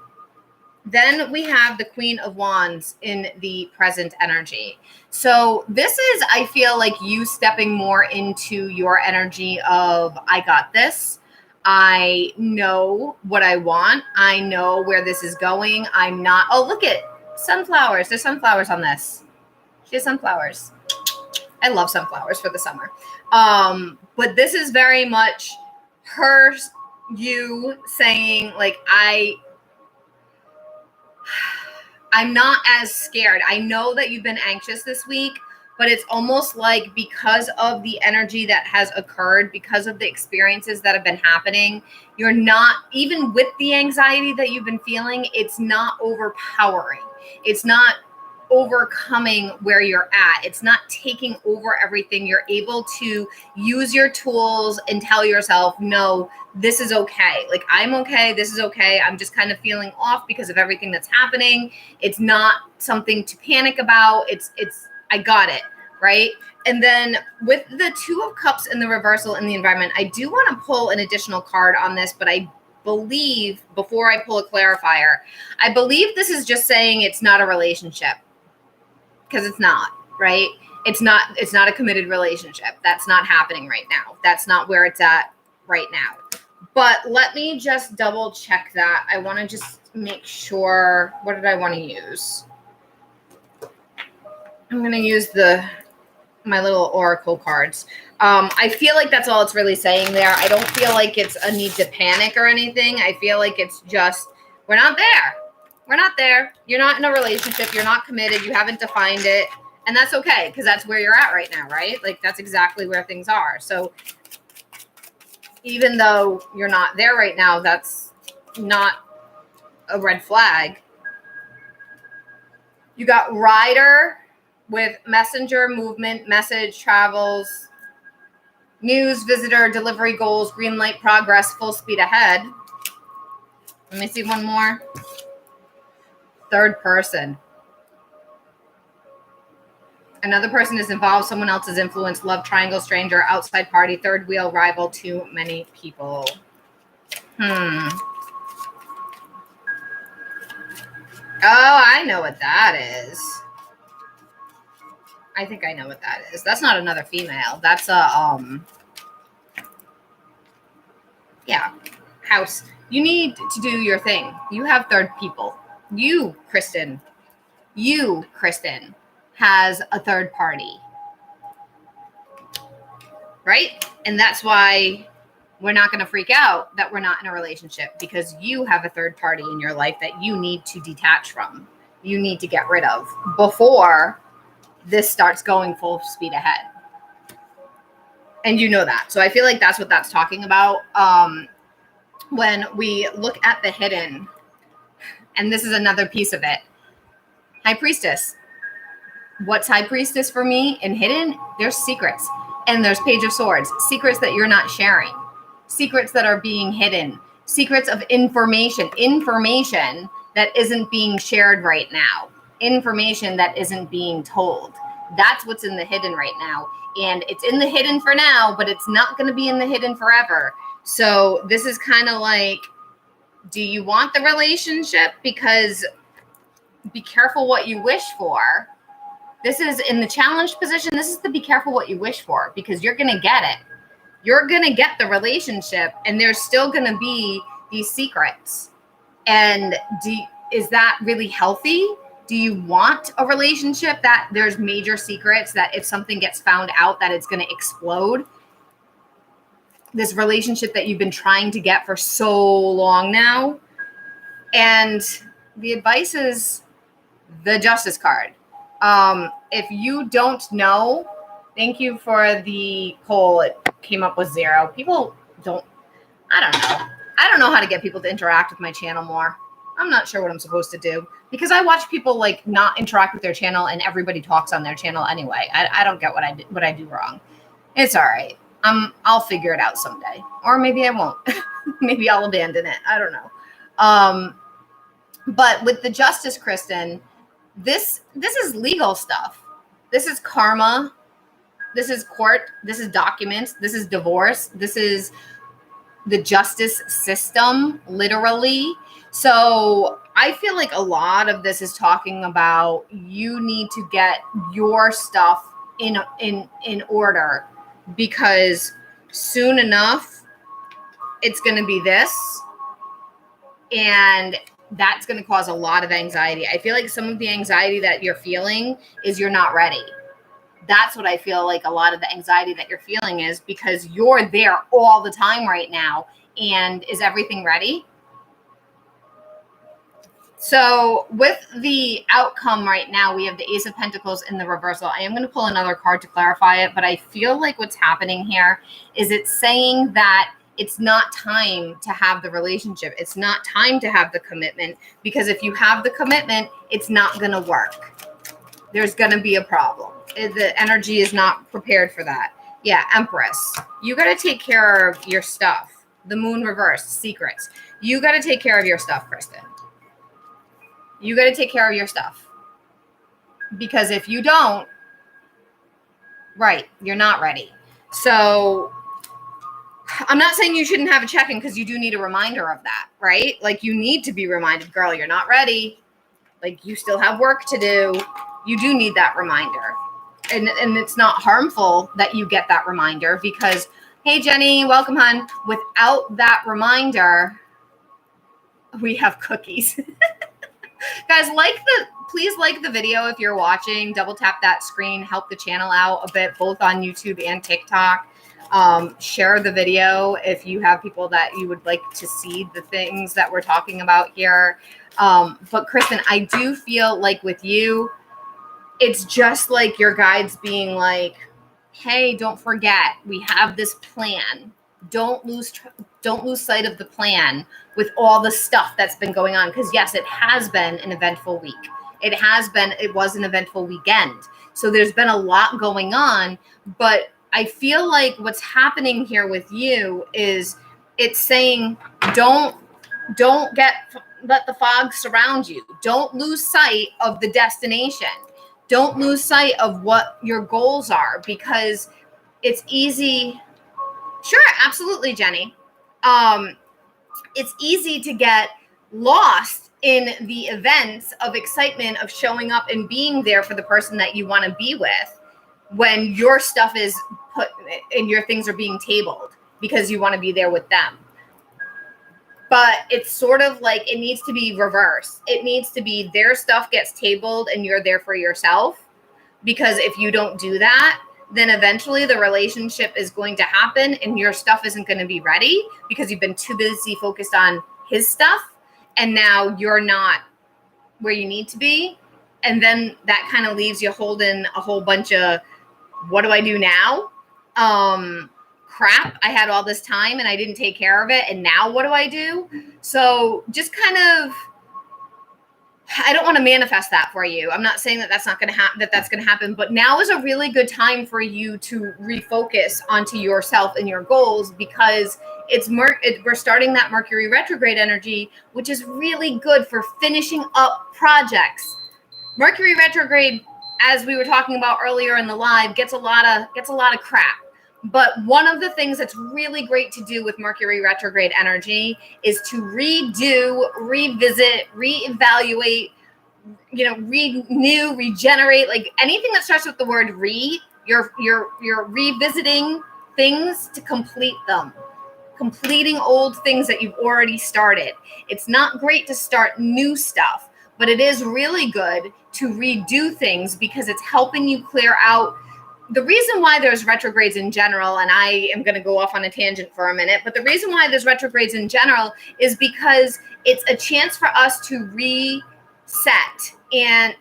then we have the Queen of Wands in the present energy. So this is, I feel like, you stepping more into your energy of, I got this. I know what I want. I know where this is going. I'm not, oh, look at sunflowers. There's sunflowers on this. She has sunflowers. I love sunflowers for the summer. But this is very much you saying, like, I'm not as scared. I know that you've been anxious this week, but it's almost like because of the energy that has occurred, because of the experiences that have been happening, you're not, even with the anxiety that you've been feeling, it's not overpowering. It's not overcoming where you're at. It's not taking over everything. You're able to use your tools and tell yourself, no, this is okay. Like, I'm okay. This is okay. I'm just kind of feeling off because of everything that's happening. It's not something to panic about. I got it. Right. And then with the Two of Cups in the reversal in the environment, I do want to pull an additional card on this, but I believe, before I pull a clarifier, I believe this is just saying it's not a relationship. Because it's not, right? It's not a committed relationship. That's not happening right now. That's not where it's at right now. But let me just double check that. I want to just make sure. What did I want to use? I'm going to use my little oracle cards. I feel like that's all it's really saying there. I don't feel like it's a need to panic or anything. I feel like it's just, we're not there. We're not there. You're not in a relationship. You're not committed. You haven't defined it. And that's okay, because that's where you're at right now, right? Like, that's exactly where things are. So even though you're not there right now, that's not a red flag. You got rider with messenger, movement, message, travels, news, visitor, delivery, goals, green light, progress, full speed ahead. Let me see one more. Third person. Another person is involved. Someone else's influence. Love triangle. Stranger. Outside party. Third wheel. Rival. Too many people. Oh, I know what that is. I think I know what that is. That's not another female. That's a yeah, house. You need to do your thing. You have third people. You, Kristen, has a third party. Right? And that's why we're not going to freak out that we're not in a relationship, because you have a third party in your life that you need to detach from. You need to get rid of before this starts going full speed ahead. And you know that. So I feel like that's what that's talking about. When we look at the hidden, and this is another piece of it. High Priestess. What's High Priestess for me? In hidden, there's secrets. And there's Page of Swords. Secrets that you're not sharing. Secrets that are being hidden. Secrets of information. Information that isn't being shared right now. Information that isn't being told. That's what's in the hidden right now. And it's in the hidden for now, but it's not going to be in the hidden forever. So this is kind of like, do you want the relationship? Because be careful what you wish for. This is in the challenged position. This is the be careful what you wish for, because you're going to get it. you're going to get the relationship, and there's still going to be these secrets. And is that really healthy? Do you want a relationship that there's major secrets, that if something gets found out that it's going to explode? This relationship that you've been trying to get for so long now. And the advice is the Justice card. If you don't know, thank you for the poll. It came up with 0. People don't, I don't know. I don't know how to get people to interact with my channel more. I'm not sure what I'm supposed to do, because I watch people like not interact with their channel, and everybody talks on their channel anyway. I don't get what I do wrong. It's all right. I'll figure it out someday, or maybe I won't. Maybe I'll abandon it. I don't know. But with the Justice, Kristen, this is legal stuff. This is karma. This is court. This is documents. This is divorce. This is the justice system, literally. So I feel like a lot of this is talking about you need to get your stuff in order, because soon enough it's going to be this, and that's going to cause a lot of anxiety. I feel like some of the anxiety that you're feeling is you're not ready. That's what I feel like a lot of the anxiety that you're feeling is, because you're there all the time right now. And is everything ready? So with the outcome right now, we have the Ace of Pentacles in the reversal. I am going to pull another card to clarify it, but I feel like what's happening here is it's saying that it's not time to have the relationship. It's not time to have the commitment, because if you have the commitment, it's not going to work. There's going to be a problem. The energy is not prepared for that. Yeah, Empress. You got to take care of your stuff. The Moon reversed, secrets. You got to take care of your stuff, Kristen. You got to take care of your stuff. Because if you don't, right, you're not ready. So I'm not saying you shouldn't have a check-in, because you do need a reminder of that, right? Like, you need to be reminded, girl, you're not ready. Like, you still have work to do. You do need that reminder. And it's not harmful that you get that reminder, because, hey, Jenny, welcome, hon. Without that reminder, we have cookies. Guys, please like the video if you're watching. Double tap that screen, help the channel out a bit, both on YouTube and TikTok. Share the video if you have people that you would like to see the things that we're talking about here. But Kristen, I do feel like with you, it's just like your guides being like, hey, don't forget, we have this plan. Don't lose sight of the plan with all the stuff that's been going on. Because yes, it has been an eventful week. It was an eventful weekend. So there's been a lot going on, but I feel like what's happening here with you is it's saying, don't let the fog surround you. Don't lose sight of the destination. Don't lose sight of what your goals are, because it's easy. Sure, absolutely, Jenny. It's easy to get lost in the events of excitement of showing up and being there for the person that you want to be with, when your stuff is put and your things are being tabled because you want to be there with them. But it's sort of like it needs to be reversed. It needs to be their stuff gets tabled and you're there for yourself. Because if you don't do that, then eventually the relationship is going to happen and your stuff isn't going to be ready because you've been too busy focused on his stuff. And now you're not where you need to be. And then that kind of leaves you holding a whole bunch of, what do I do now? Crap, I had all this time and I didn't take care of it. And now what do I do? So just kind of, I don't want to manifest that for you. I'm not saying that that's not going to happen, that's going to happen, but now is a really good time for you to refocus onto yourself and your goals, because we're starting that Mercury retrograde energy, which is really good for finishing up projects. Mercury retrograde, as we were talking about earlier in the live, gets a lot of crap. But one of the things that's really great to do with Mercury retrograde energy is to redo, revisit, reevaluate, renew, regenerate, like anything that starts with the word re, you're revisiting, things to complete them. Completing old things that you've already started. It's not great to start new stuff, but it is really good to redo things because it's helping you clear out. The reason why there's retrogrades in general, and I am going to go off on a tangent for a minute, but the reason why there's retrogrades in general is because it's a chance for us to reset, and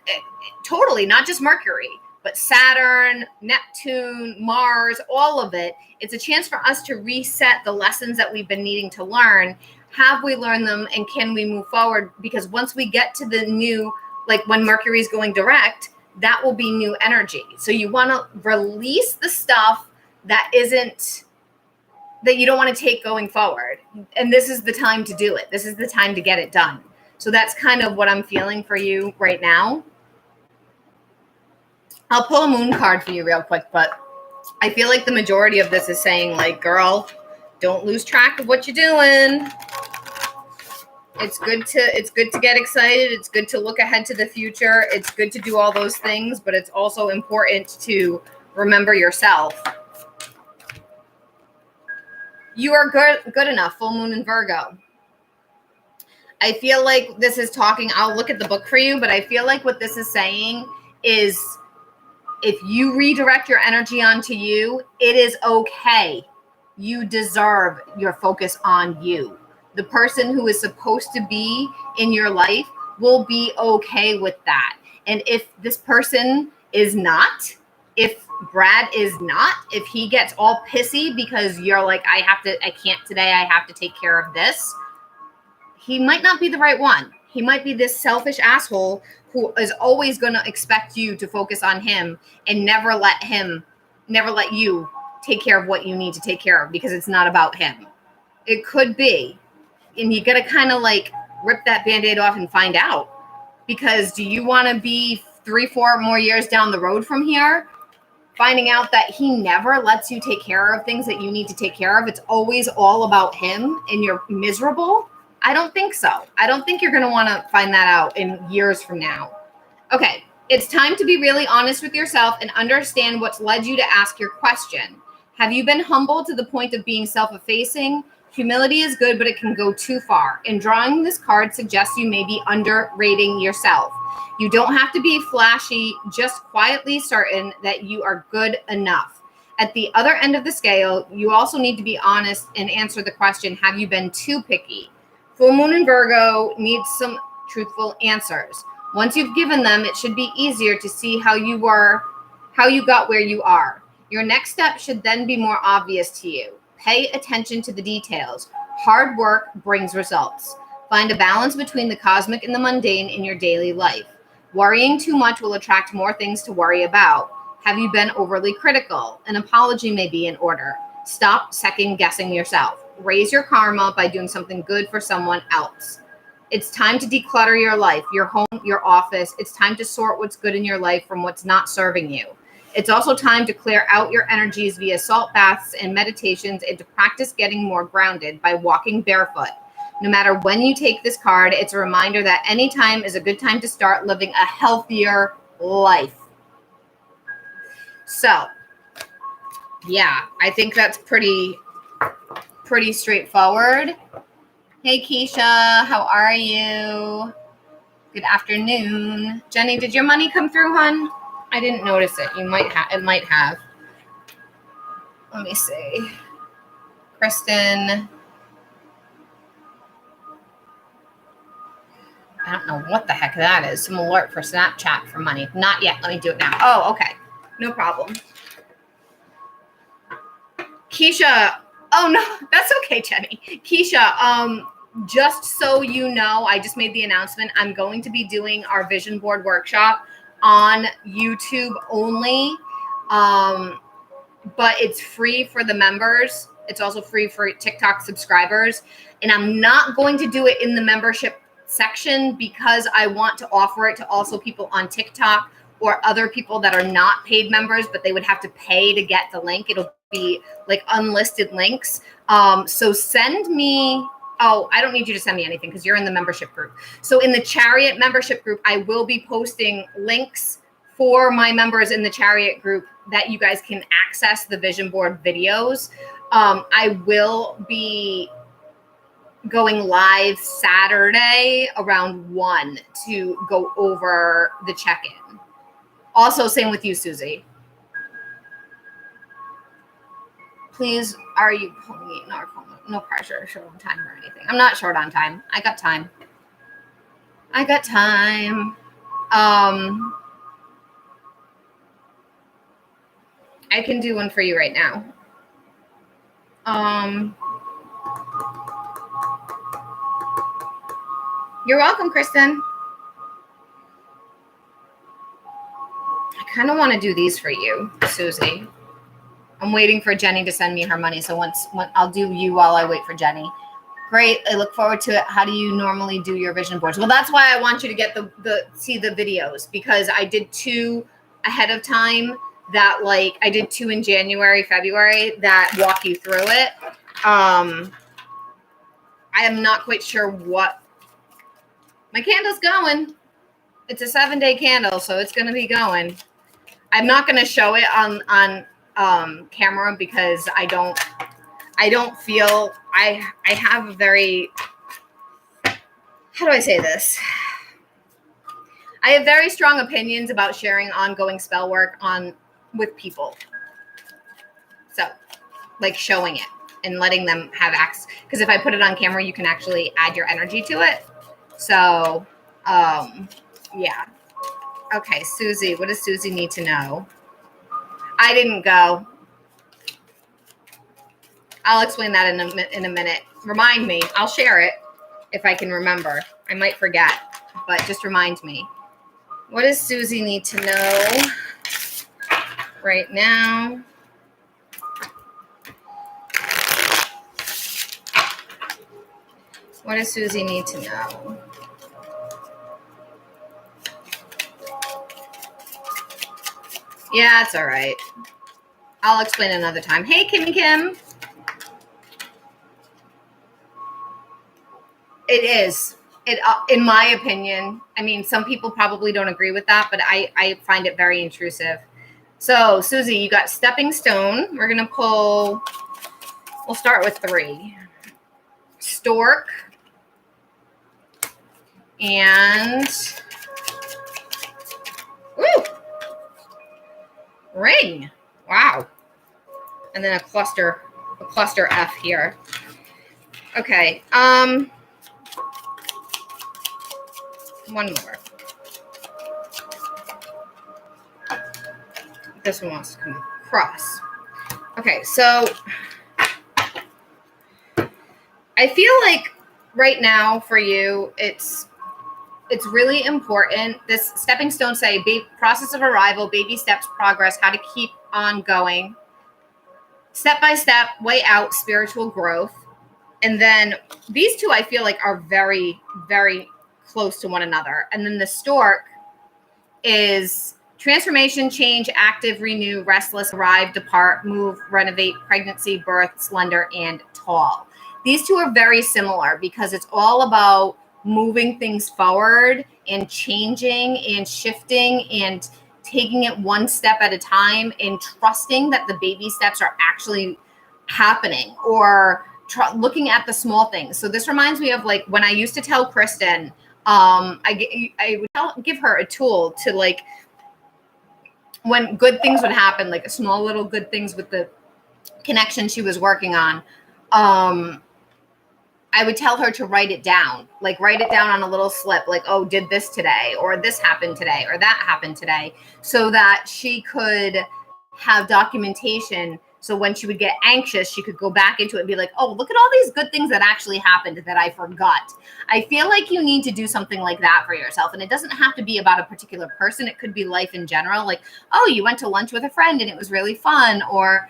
totally, not just Mercury, but Saturn, Neptune, Mars, all of it. It's a chance for us to reset the lessons that we've been needing to learn. Have we learned them, and can we move forward? Because once we get to the new, like when Mercury is going direct, that will be new energy. So you want to release the stuff that you don't want to take going forward. And this is the time to do it. This is the time to get it done. So that's kind of what I'm feeling for you right now. I'll pull a moon card for you real quick, but I feel like the majority of this is saying, like, girl, don't lose track of what you're doing. It's good to get excited. It's good to look ahead to the future. It's good to do all those things, but it's also important to remember yourself. You are good enough. Full moon in Virgo. I feel like this is talking, I'll look at the book for you, but I feel like what this is saying is if you redirect your energy onto you, it is okay. You deserve your focus on you. The person who is supposed to be in your life will be okay with that. And if this person is not, if Brad is not, if he gets all pissy because you're like, I can't today, I have to take care of this, he might not be the right one. He might be this selfish asshole who is always going to expect you to focus on him and never let you take care of what you need to take care of because it's not about him. It could be. And you got to kind of like rip that Band-Aid off and find out. Because do you want to be 3-4 more years down the road from here, finding out that he never lets you take care of things that you need to take care of? It's always all about him and you're miserable? I don't think so. I don't think you're going to want to find that out in years from now. Okay, it's time to be really honest with yourself and understand what's led you to ask your question. Have you been humble to the point of being self-effacing? Humility is good, but it can go too far. And drawing this card suggests you may be underrating yourself. You don't have to be flashy, just quietly certain that you are good enough. At the other end of the scale, you also need to be honest and answer the question, have you been too picky? Full moon in Virgo needs some truthful answers. Once you've given them, it should be easier to see how you got where you are. Your next step should then be more obvious to you. Pay attention to the details. Hard work brings results. Find a balance between the cosmic and the mundane in your daily life. Worrying too much will attract more things to worry about. Have you been overly critical? An apology may be in order. Stop second-guessing yourself. Raise your karma by doing something good for someone else. It's time to declutter your life, your home, your office. It's time to sort what's good in your life from what's not serving you. It's also time to clear out your energies via salt baths and meditations and to practice getting more grounded by walking barefoot. No matter when you take this card, it's a reminder that any time is a good time to start living a healthier life. So, yeah, I think that's pretty straightforward. Hey, Keisha, how are you? Good afternoon. Jenny, did your money come through, hon? I didn't notice it. It might have. Let me see. Kristen. I don't know what the heck that is. Some alert for Snapchat for money. Not yet. Let me do it now. Oh, okay. No problem. Keisha. Oh, no. That's okay, Jenny. Keisha, just so you know, I just made the announcement. I'm going to be doing our vision board workshop on YouTube only. But it's free for the members. It's also free for TikTok subscribers. And I'm not going to do it in the membership section because I want to offer it to also people on TikTok or other people that are not paid members, but they would have to pay to get the link. It'll be like unlisted links. So send me, I don't need you to send me anything because you're in the membership group. So in the Chariot membership group, I will be posting links for my members in the Chariot group that you guys can access the vision board videos. I will be going live Saturday around 1 to go over the check-in. Also, same with you, Susie. Please, are you pulling me? No pressure, short on time or anything. I'm not short on time. I got time. I can do one for you right now. You're welcome, Kristen. I kind of want to do these for you, Susie. I'm waiting for Jenny to send me her money. So once I'll do you while I wait for Jenny. Great. I look forward to it. How do you normally do your vision boards? Well, that's why I want you to get see the videos, because I did 2 ahead of time that, like, I did 2 in January, February that walk you through it. I am not quite sure what my candle's going. It's a 7-day candle, so it's going to be going. I'm not going to show it on camera because I don't feel I have a very, how do I say this? I have very strong opinions about sharing ongoing spell work with people. So, like, showing it and letting them have access. Because if I put it on camera, you can actually add your energy to it. So, yeah. Okay, Susie, what does Susie need to know? I didn't go. I'll explain that in a minute. Remind me. I'll share it if I can remember. I might forget, but just remind me. What does Susie need to know right now? What does Susie need to know? Yeah, it's all right. I'll explain another time. Hey, Kim. It is. In my opinion, I mean, some people probably don't agree with that, but I find it very intrusive. So, Susie, you got Stepping Stone. We're going to pull, we'll start with 3. Stork. And, ooh, Ring. Wow. And then a cluster F here. Okay. One more. This one wants to come across. Okay, so I feel like right now for you, it's really important. This stepping stone say process of arrival, baby steps, progress, how to keep on going, step by step, way out, spiritual growth. And then these 2 I feel like are very, very close to one another. And then the stork is transformation, change, active, renew, restless, arrive, depart, move, renovate, pregnancy, birth, slender, and tall. These 2 are very similar because it's all about moving things forward and changing and shifting and taking it one step at a time and trusting that the baby steps are actually happening, or looking at the small things. So this reminds me of, like, when I used to tell Kristen, I would give her a tool to, like, when good things would happen, like a small little good things with the connection she was working on. I would tell her to write it down, like write it down on a little slip, like, oh, did this today, or this happened today, or that happened today, so that she could have documentation. So when she would get anxious, she could go back into it and be like, oh, look at all these good things that actually happened that I forgot. I feel like you need to do something like that for yourself. And it doesn't have to be about a particular person. It could be life in general. Like, oh, you went to lunch with a friend and it was really fun. Or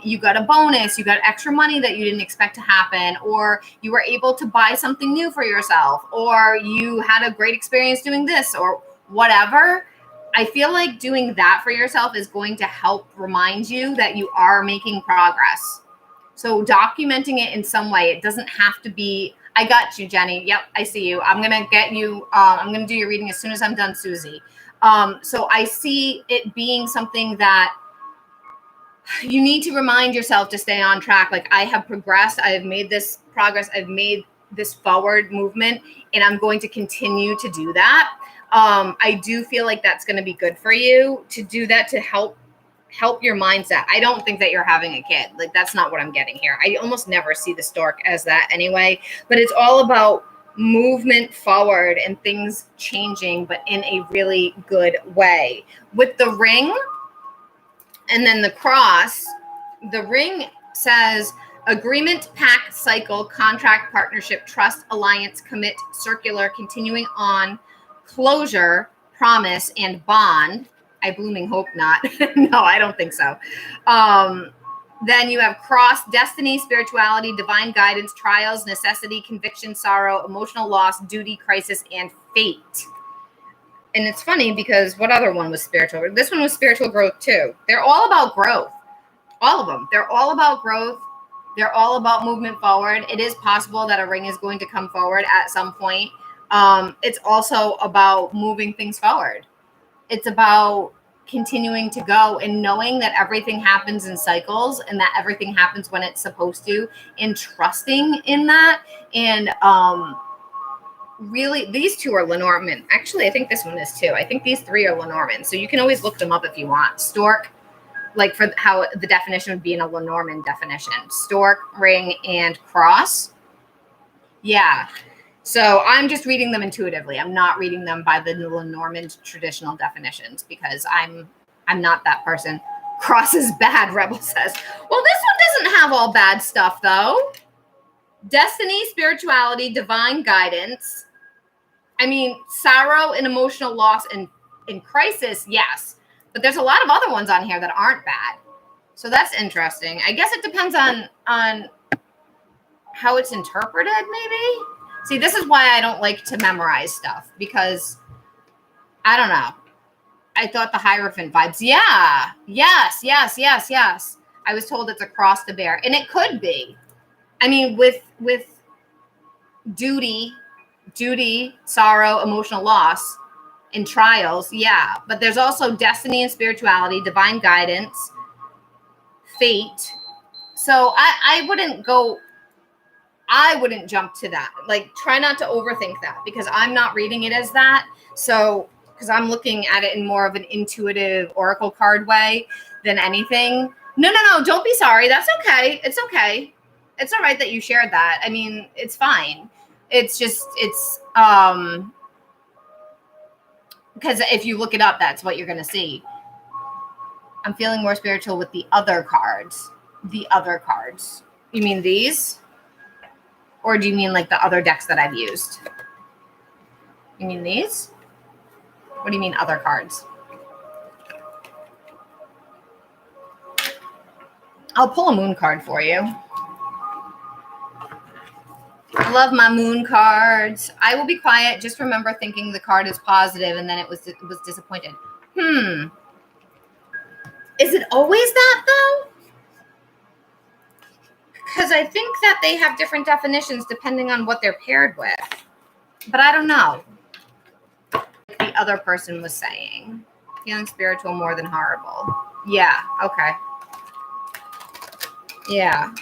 you got a bonus, you got extra money that you didn't expect to happen. Or you were able to buy something new for yourself. Or you had a great experience doing this or whatever. I feel like doing that for yourself is going to help remind you that you are making progress. So documenting it in some way, it doesn't have to be, I got you, Jenny. Yep, I see you. I'm going to get you, I'm going to do your reading as soon as I'm done, Susie. So I see it being something that you need to remind yourself to stay on track. Like, I have progressed. I have made this progress. I've made this forward movement, and I'm going to continue to do that. I do feel like that's going to be good for you to do that, to help your mindset. I don't think that you're having a kid. Like, that's not what I'm getting here. I almost never see the stork as that anyway, but it's all about movement forward and things changing, but in a really good way. With the ring and then the cross, the ring says agreement, pact, cycle, contract, partnership, trust, alliance, commit, circular, continuing on, closure, promise, and bond. I blooming hope not. No, I don't think so. Then you have cross, destiny, spirituality, divine guidance, trials, necessity, conviction, sorrow, emotional loss, duty, crisis, and fate. And it's funny because what other one was spiritual? This one was spiritual growth too. They're all about growth. All of them. They're all about growth. They're all about movement forward. It is possible that a ring is going to come forward at some point. It's also about moving things forward. It's about continuing to go and knowing that everything happens in cycles and that everything happens when it's supposed to, and trusting in that. And really, these two are Lenormand. Actually, I think this one is too. I think these three are Lenormand. So you can always look them up if you want. Stork, like for how the definition would be in a Lenormand definition. Stork, ring, and cross. Yeah. So I'm just reading them intuitively. I'm not reading them by the Lenormand traditional definitions because I'm not that person. Cross is bad, Rebel says. Well, this one doesn't have all bad stuff, though. Destiny, spirituality, divine guidance. I mean, sorrow and emotional loss and crisis, yes. But there's a lot of other ones on here that aren't bad. So that's interesting. I guess it depends on how it's interpreted, maybe. See, this is why I don't like to memorize stuff, because I don't know. I thought the Hierophant vibes. Yeah. Yes. I was told it's a cross to bear, and it could be. I mean, with duty, sorrow, emotional loss, and trials, yeah. But there's also destiny and spirituality, divine guidance, fate. So I wouldn't jump to that. Like, try not to overthink that, because I'm not reading it as that. So, because I'm looking at it in more of an intuitive oracle card way than anything. No, don't be sorry. That's okay. It's okay. It's all right that you shared that. I mean, it's fine. It's just, because if you look it up, that's what you're going to see. I'm feeling more spiritual with the other cards. The other cards. You mean these? Or do you mean like the other decks that I've used? You mean these? What do you mean other cards? I'll pull a moon card for you. I love my moon cards. I will be quiet. Just remember thinking the card is positive, and then it was disappointed. Is it always that though? Because I think that they have different definitions depending on what they're paired with. But I don't know. Like the other person was saying. Feeling spiritual more than horrible. Yeah, okay. Yeah.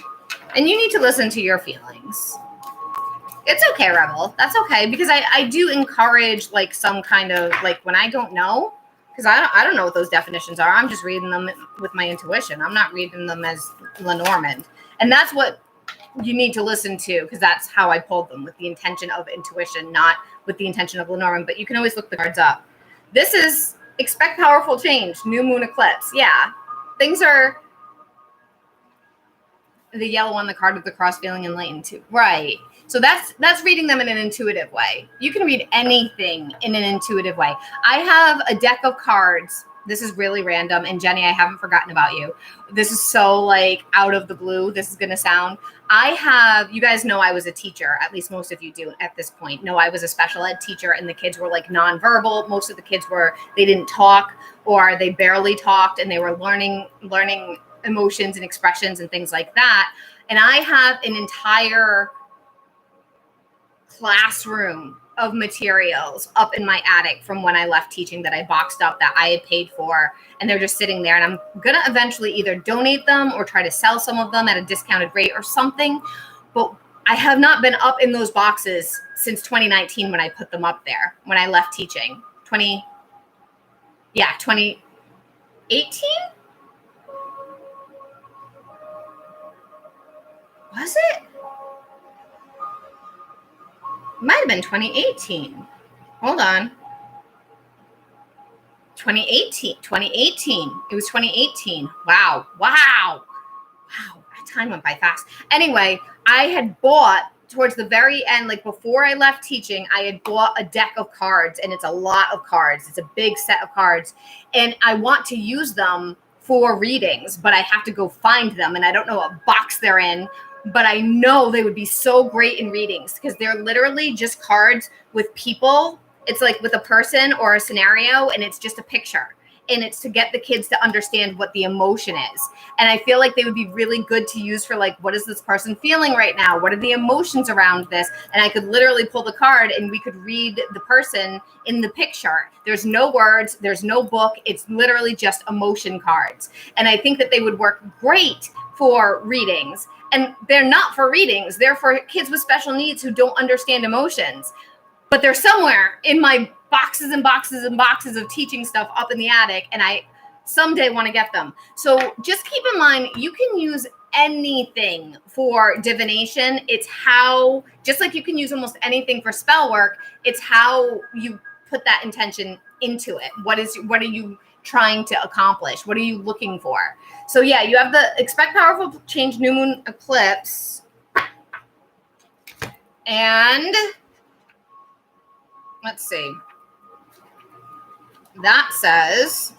And you need to listen to your feelings. It's okay, Rebel. That's okay. Because I do encourage like some kind of, like when I don't know, because I don't know what those definitions are. I'm just reading them with my intuition. I'm not reading them as Lenormand. And that's what you need to listen to, because that's how I pulled them, with the intention of intuition, not with the intention of Lenormand. But you can always look the cards up. This is expect powerful change, new moon eclipse. Yeah, things are the yellow on the card with the cross, feeling enlightened too. Right. So that's reading them in an intuitive way. You can read anything in an intuitive way. I have a deck of cards. This is really random. And Jenny, I haven't forgotten about you. This is so like out of the blue. This is going to sound. You guys know I was a teacher. At least most of you do at this point. No, I was a special ed teacher, and the kids were like nonverbal. Most of the kids they didn't talk, or they barely talked, and they were learning emotions and expressions and things like that. And I have an entire classroom of materials up in my attic from when I left teaching that I boxed up that I had paid for, and they're just sitting there, and I'm gonna eventually either donate them or try to sell some of them at a discounted rate or something. But I have not been up in those boxes since 2019 when I put them up there when I left teaching. 2018? Was it? Might have been 2018. Hold on. 2018. It was 2018. Wow. That time went by fast. Anyway, I had bought towards the very end, like before I left teaching, I had bought a deck of cards, and it's a lot of cards. It's a big set of cards, and I want to use them for readings, but I have to go find them, and I don't know what box they're in, but I know they would be so great in readings because they're literally just cards with people. It's like with a person or a scenario, and it's just a picture. And it's to get the kids to understand what the emotion is. And I feel like they would be really good to use for like, what is this person feeling right now? What are the emotions around this? And I could literally pull the card and we could read the person in the picture. There's no words, there's no book. It's literally just emotion cards. And I think that they would work great for readings. And they're not for readings. They're for kids with special needs who don't understand emotions. But they're somewhere in my boxes and boxes and boxes of teaching stuff up in the attic, and I someday want to get them. So just keep in mind, you can use anything for divination. It's how, just like you can use almost anything for spell work, it's how you put that intention into it. What are you trying to accomplish? What are you looking for? So yeah, you have the expect powerful change new moon eclipse. And let's see. That says,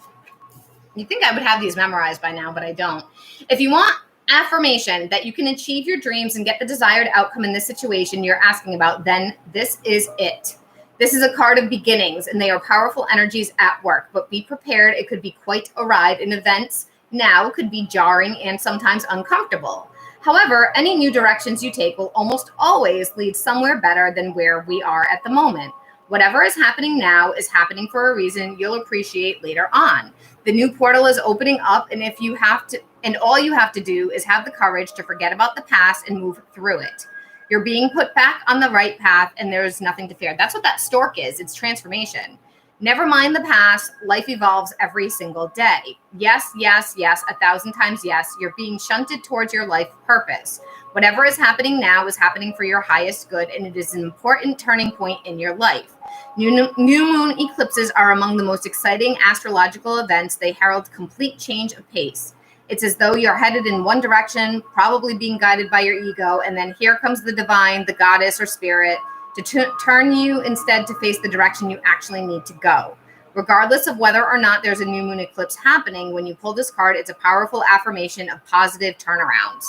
you think I would have these memorized by now, but I don't. If you want affirmation that you can achieve your dreams and get the desired outcome in this situation you're asking about, then this is it. This is a card of beginnings, and they are powerful energies at work, but be prepared. It could be quite a ride, and events now could be jarring and sometimes uncomfortable. However, any new directions you take will almost always lead somewhere better than where we are at the moment. Whatever is happening now is happening for a reason you'll appreciate later on. The new portal is opening up, and all you have to do is have the courage to forget about the past and move through it. You're being put back on the right path, and there's nothing to fear. That's what that stork is. It's transformation. Never mind the past. Life evolves every single day. Yes, yes, yes, 1,000 times yes. You're being shunted towards your life purpose. Whatever is happening now is happening for your highest good, and it is an important turning point in your life. New moon eclipses are among the most exciting astrological events. They herald complete change of pace. It's as though you're headed in one direction, probably being guided by your ego, and then here comes the divine, the goddess or spirit, to turn you instead to face the direction you actually need to go. Regardless of whether or not there's a new moon eclipse happening, when you pull this card, it's a powerful affirmation of positive turnarounds.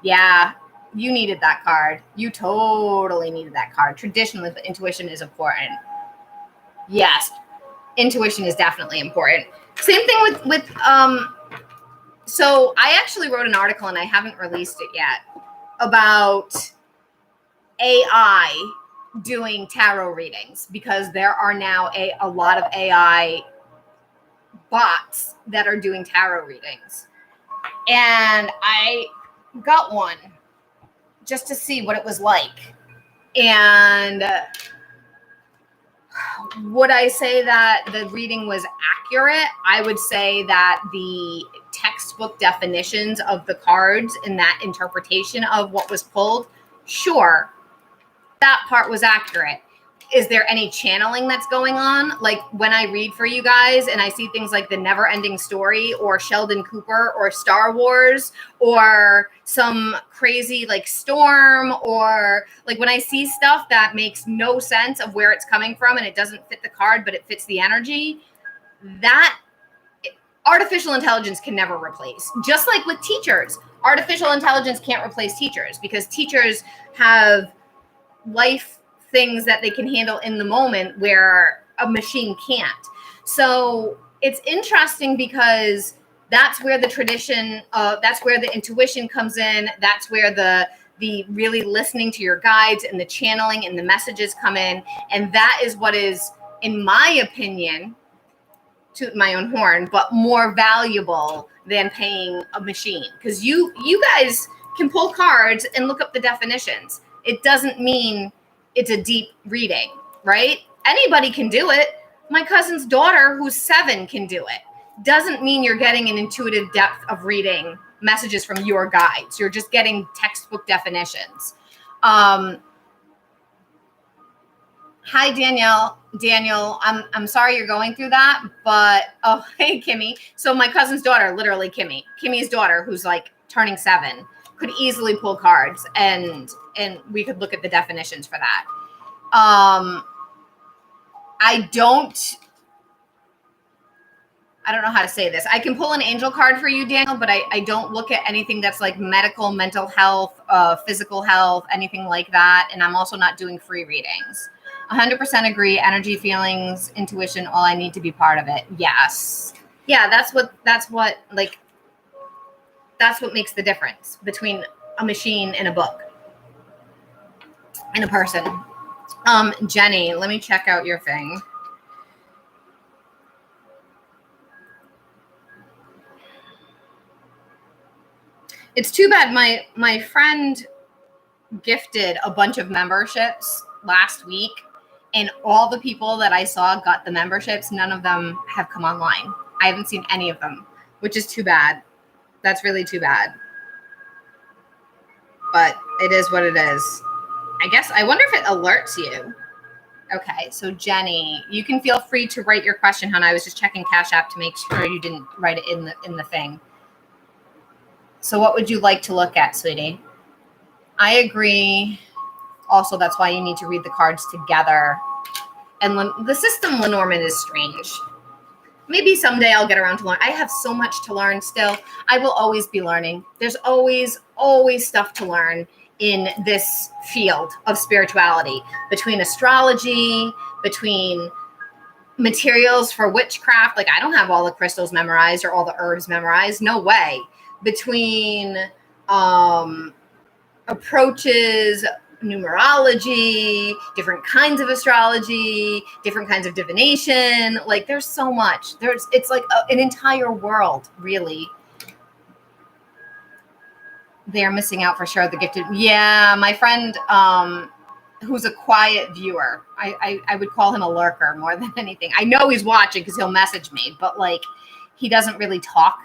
Yeah, you needed that card. You totally needed that card. Traditionally, the intuition is important. Yes, intuition is definitely important. Same thing with so I actually wrote an article, and I haven't released it yet, about AI doing tarot readings, because there are now a lot of AI bots that are doing tarot readings. And I got one just to see what it was like. And would I say that the reading was accurate? I would say that the textbook definitions of the cards and that interpretation of what was pulled, sure, that part was accurate. Is there any channeling that's going on? Like when I read for you guys and I see things like The Never Ending Story or Sheldon Cooper or Star Wars or some crazy like storm, or like when I see stuff that makes no sense of where it's coming from and it doesn't fit the card, but it fits the energy, that artificial intelligence can never replace. Just like with teachers, artificial intelligence can't replace teachers because teachers have life things that they can handle in the moment where a machine can't. So it's interesting because that's where the tradition, that's where the intuition comes in. That's where the the really listening to your guides and the channeling and the messages come in. And that is what is, in my opinion, toot my own horn, but more valuable than paying a machine. Because you guys can pull cards and look up the definitions. It doesn't mean it's a deep reading, right? Anybody can do it. My cousin's daughter, who's 7, can do it. Doesn't mean you're getting an intuitive depth of reading messages from your guides. You're just getting textbook definitions. Hi, Danielle. Daniel, I'm sorry you're going through that, but oh, hey, Kimmy. So my cousin's daughter, literally Kimmy's daughter, who's like turning 7, could easily pull cards, and we could look at the definitions for that. I don't know how to say this. I can pull an angel card for you, Daniel, but I don't look at anything that's like medical, mental health, physical health, anything like that. And I'm also not doing free readings. 100% agree. Energy, feelings, intuition, all I need to be part of it. Yes. Yeah, that's what makes the difference between a machine and a book and a person. Jenny, let me check out your thing. It's too bad my friend gifted a bunch of memberships last week, and all the people that I saw got the memberships. None of them have come online. I haven't seen any of them, which is too bad. That's really too bad. But it is what it is. I guess I wonder if it alerts you. Okay, so Jenny, you can feel free to write your question, hon. I was just checking Cash App to make sure you didn't write it in the thing. So what would you like to look at, sweetie? I agree. Also, that's why you need to read the cards together. And the system Lenormand is strange. Maybe someday I'll get around to learn. I have so much to learn still. I will always be learning. There's always stuff to learn in this field of spirituality, between astrology, between materials for witchcraft. Like, I don't have all the crystals memorized or all the herbs memorized. No way. Between approaches, numerology, different kinds of astrology, different kinds of divination. Like, there's so much. It's like an entire world, really. They're missing out for sure. The gifted. Yeah, my friend, who's a quiet viewer. I would call him a lurker more than anything. I know he's watching because he'll message me, but like, he doesn't really talk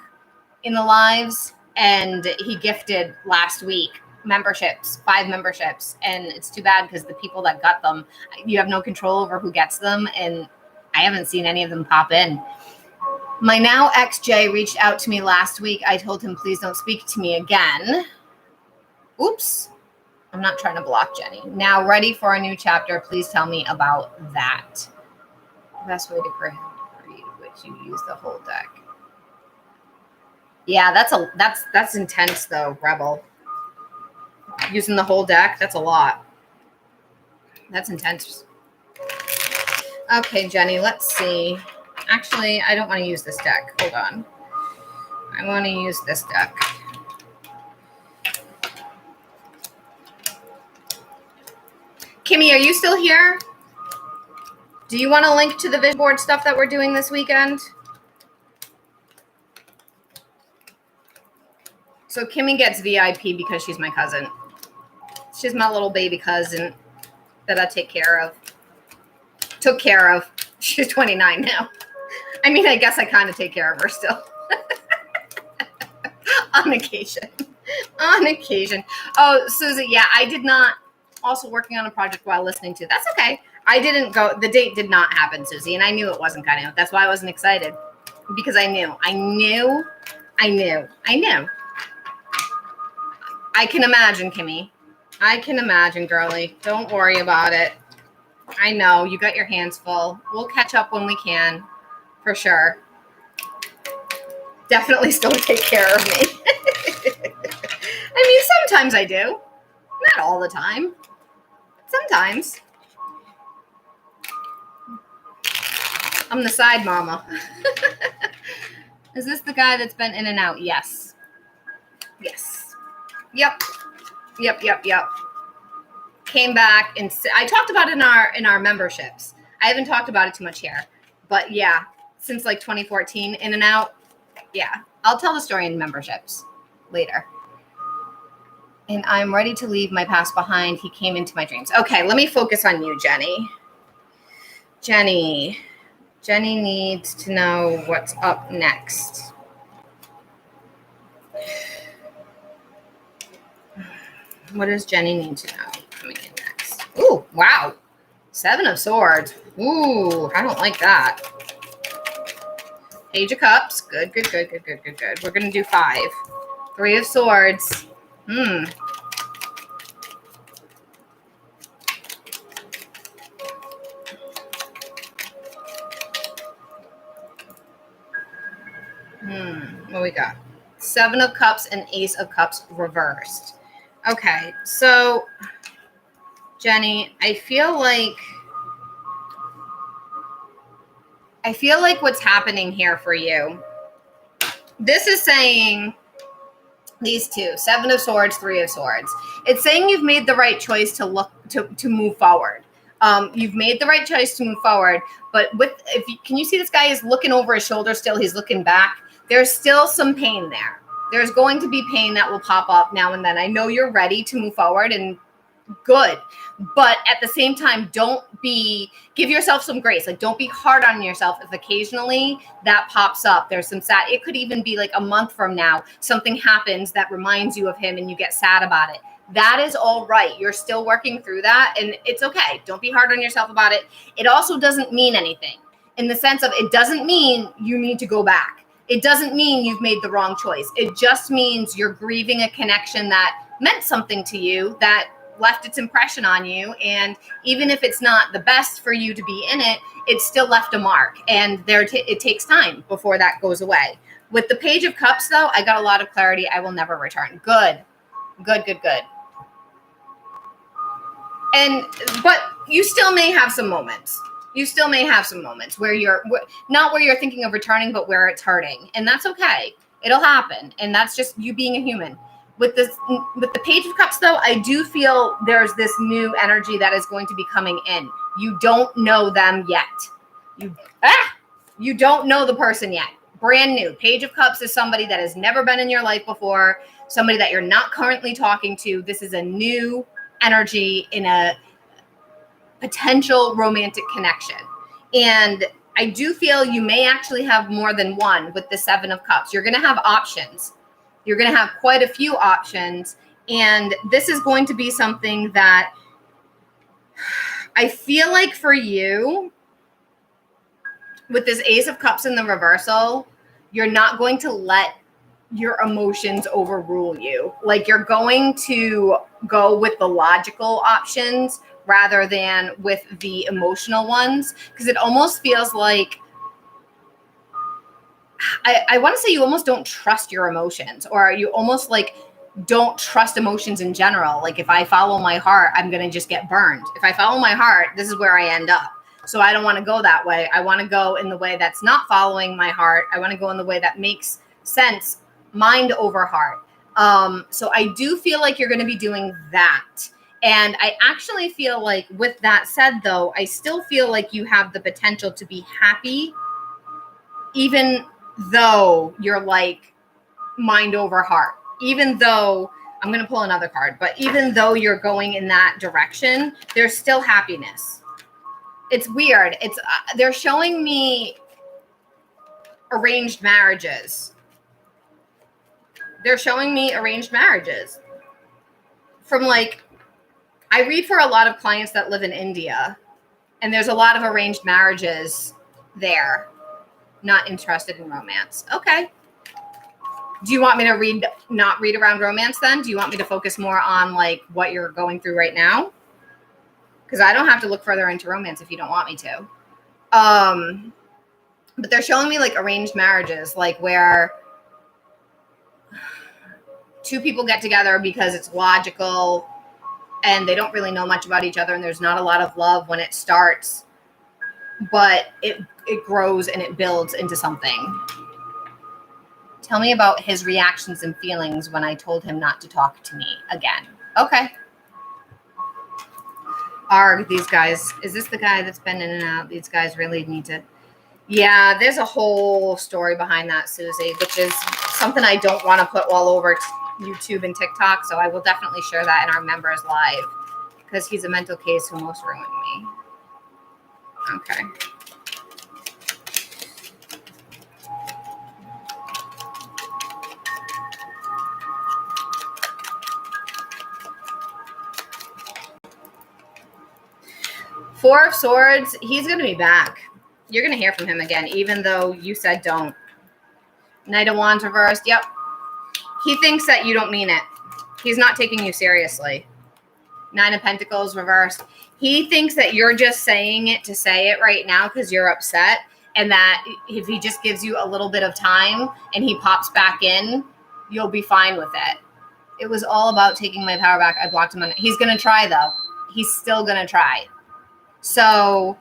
in the lives. And he gifted last week memberships, 5 memberships. And it's too bad because the people that got them, you have no control over who gets them. And I haven't seen any of them pop in. My now ex-Jay reached out to me last week. I told him, please don't speak to me again. Oops. I'm not trying to block Jenny. Now ready for a new chapter. Please tell me about that. Best way to read, which you use the whole deck. Yeah, that's intense though, Rebel. Using the whole deck, that's a lot. That's intense. Okay, Jenny, let's see. Actually, I don't want to use this deck. Hold on. I want to use this deck. Kimmy, are you still here? Do you want to link to the vision board stuff that we're doing this weekend? So Kimmy gets VIP because she's my cousin. She's my little baby cousin that I took care of. She's 29 now. I mean, I guess I kind of take care of her still. On occasion. Oh, Susie, yeah, I did not. Also working on a project while listening to. That's okay. I didn't go. The date did not happen, Susie, and I knew it wasn't coming out. That's why I wasn't excited. Because I knew. I can imagine, Kimmy. I can imagine, girlie. Don't worry about it. I know. You got your hands full. We'll catch up when we can. For sure. Definitely still take care of me. I mean, sometimes I do. Not all the time. Sometimes. I'm the side mama. Is this the guy that's been in and out? Yes. Yes. Yep. Yep. Came back, and I talked about it in our memberships. I haven't talked about it too much here, but yeah, since like 2014, in and out. Yeah, I'll tell the story in memberships later. And I'm ready to leave my past behind. He came into my dreams. Okay, let me focus on you, Jenny. Jenny needs to know what's up next. What does Jenny need to know coming in next? Ooh, wow. 7 of Swords. Ooh, I don't like that. Page of Cups. Good. We're going to do 5. 3 of Swords. What we got? 7 of Cups and Ace of Cups reversed. Okay, so Jenny, I feel like what's happening here for you, this is saying these two, 7 of Swords, 3 of Swords. It's saying you've made the right choice to move forward. You've made the right choice to move forward, but can you see this guy is looking over his shoulder still? He's looking back. There's still some pain there. There's going to be pain that will pop up now and then. I know you're ready to move forward, and good, but at the same time, give yourself some grace. Like, don't be hard on yourself if occasionally that pops up. There's some sad, it could even be like a month from now, something happens that reminds you of him and you get sad about it. That is all right. You're still working through that, and it's okay. Don't be hard on yourself about it. It also doesn't mean anything in the sense of, it doesn't mean you need to go back. It doesn't mean you've made the wrong choice. It just means you're grieving a connection that meant something to you, that left its impression on you. And even if it's not the best for you to be in it, it still left a mark. And it takes time before that goes away. With the Page of Cups, though, I got a lot of clarity. I will never return. Good. But you still may have some moments. Where you're not where you're thinking of returning, but where it's hurting. And that's okay. It'll happen. And that's just you being a human. With the Page of Cups, though, I do feel there's this new energy that is going to be coming in. You don't know them yet. You don't know the person yet. Brand new. Page of Cups is somebody that has never been in your life before, somebody that you're not currently talking to. This is a new energy in a potential romantic connection. And I do feel you may actually have more than one with the 7 of Cups. You're going to have options. You're going to have quite a few options. And this is going to be something that I feel like for you, with this Ace of Cups in the reversal, you're not going to let your emotions overrule you. Like, you're going to go with the logical options rather than with the emotional ones, because it almost feels like I want to say you almost don't trust your emotions, or you almost like don't trust emotions in general. Like, if I follow my heart, I'm going to just get burned. If I follow my heart, this is where I end up. So I don't want to go that way. I want to go in the way that's not following my heart. I want to go in the way that makes sense, mind over heart. So I do feel like you're going to be doing that. And I actually feel like, with that said, though, I still feel like you have the potential to be happy, even though you're like mind over heart. Even though, I'm going to pull another card, but even though you're going in that direction, there's still happiness. It's weird. They're showing me arranged marriages. From like, I read for a lot of clients that live in India, and there's a lot of arranged marriages there. Not interested in romance. Okay. Do you want me to not read around romance then? Do you want me to focus more on like what you're going through right now? Because I don't have to look further into romance if you don't want me to. But they're showing me like arranged marriages, like where two people get together because it's logical and they don't really know much about each other, and there's not a lot of love when it starts, but it grows and it builds into something. Tell me about his reactions and feelings when I told him not to talk to me again. Okay. Are these guys, is this the guy that's been in and out? These guys really need to. Yeah, there's a whole story behind that, Susie, which is something I don't want to put all over YouTube and TikTok. So I will definitely share that in our members live because he's a mental case who most ruined me. Okay. Four of Swords, he's going to be back. You're going to hear from him again, even though you said don't. Knight of Wands reversed. Yep. He thinks that you don't mean it. He's not taking you seriously. Nine of Pentacles reversed. He thinks that you're just saying it to say it right now because you're upset, and that if he just gives you a little bit of time and he pops back in, you'll be fine with it. It was all about taking my power back. I blocked him on it. He's going to try, though. He's still going to try. So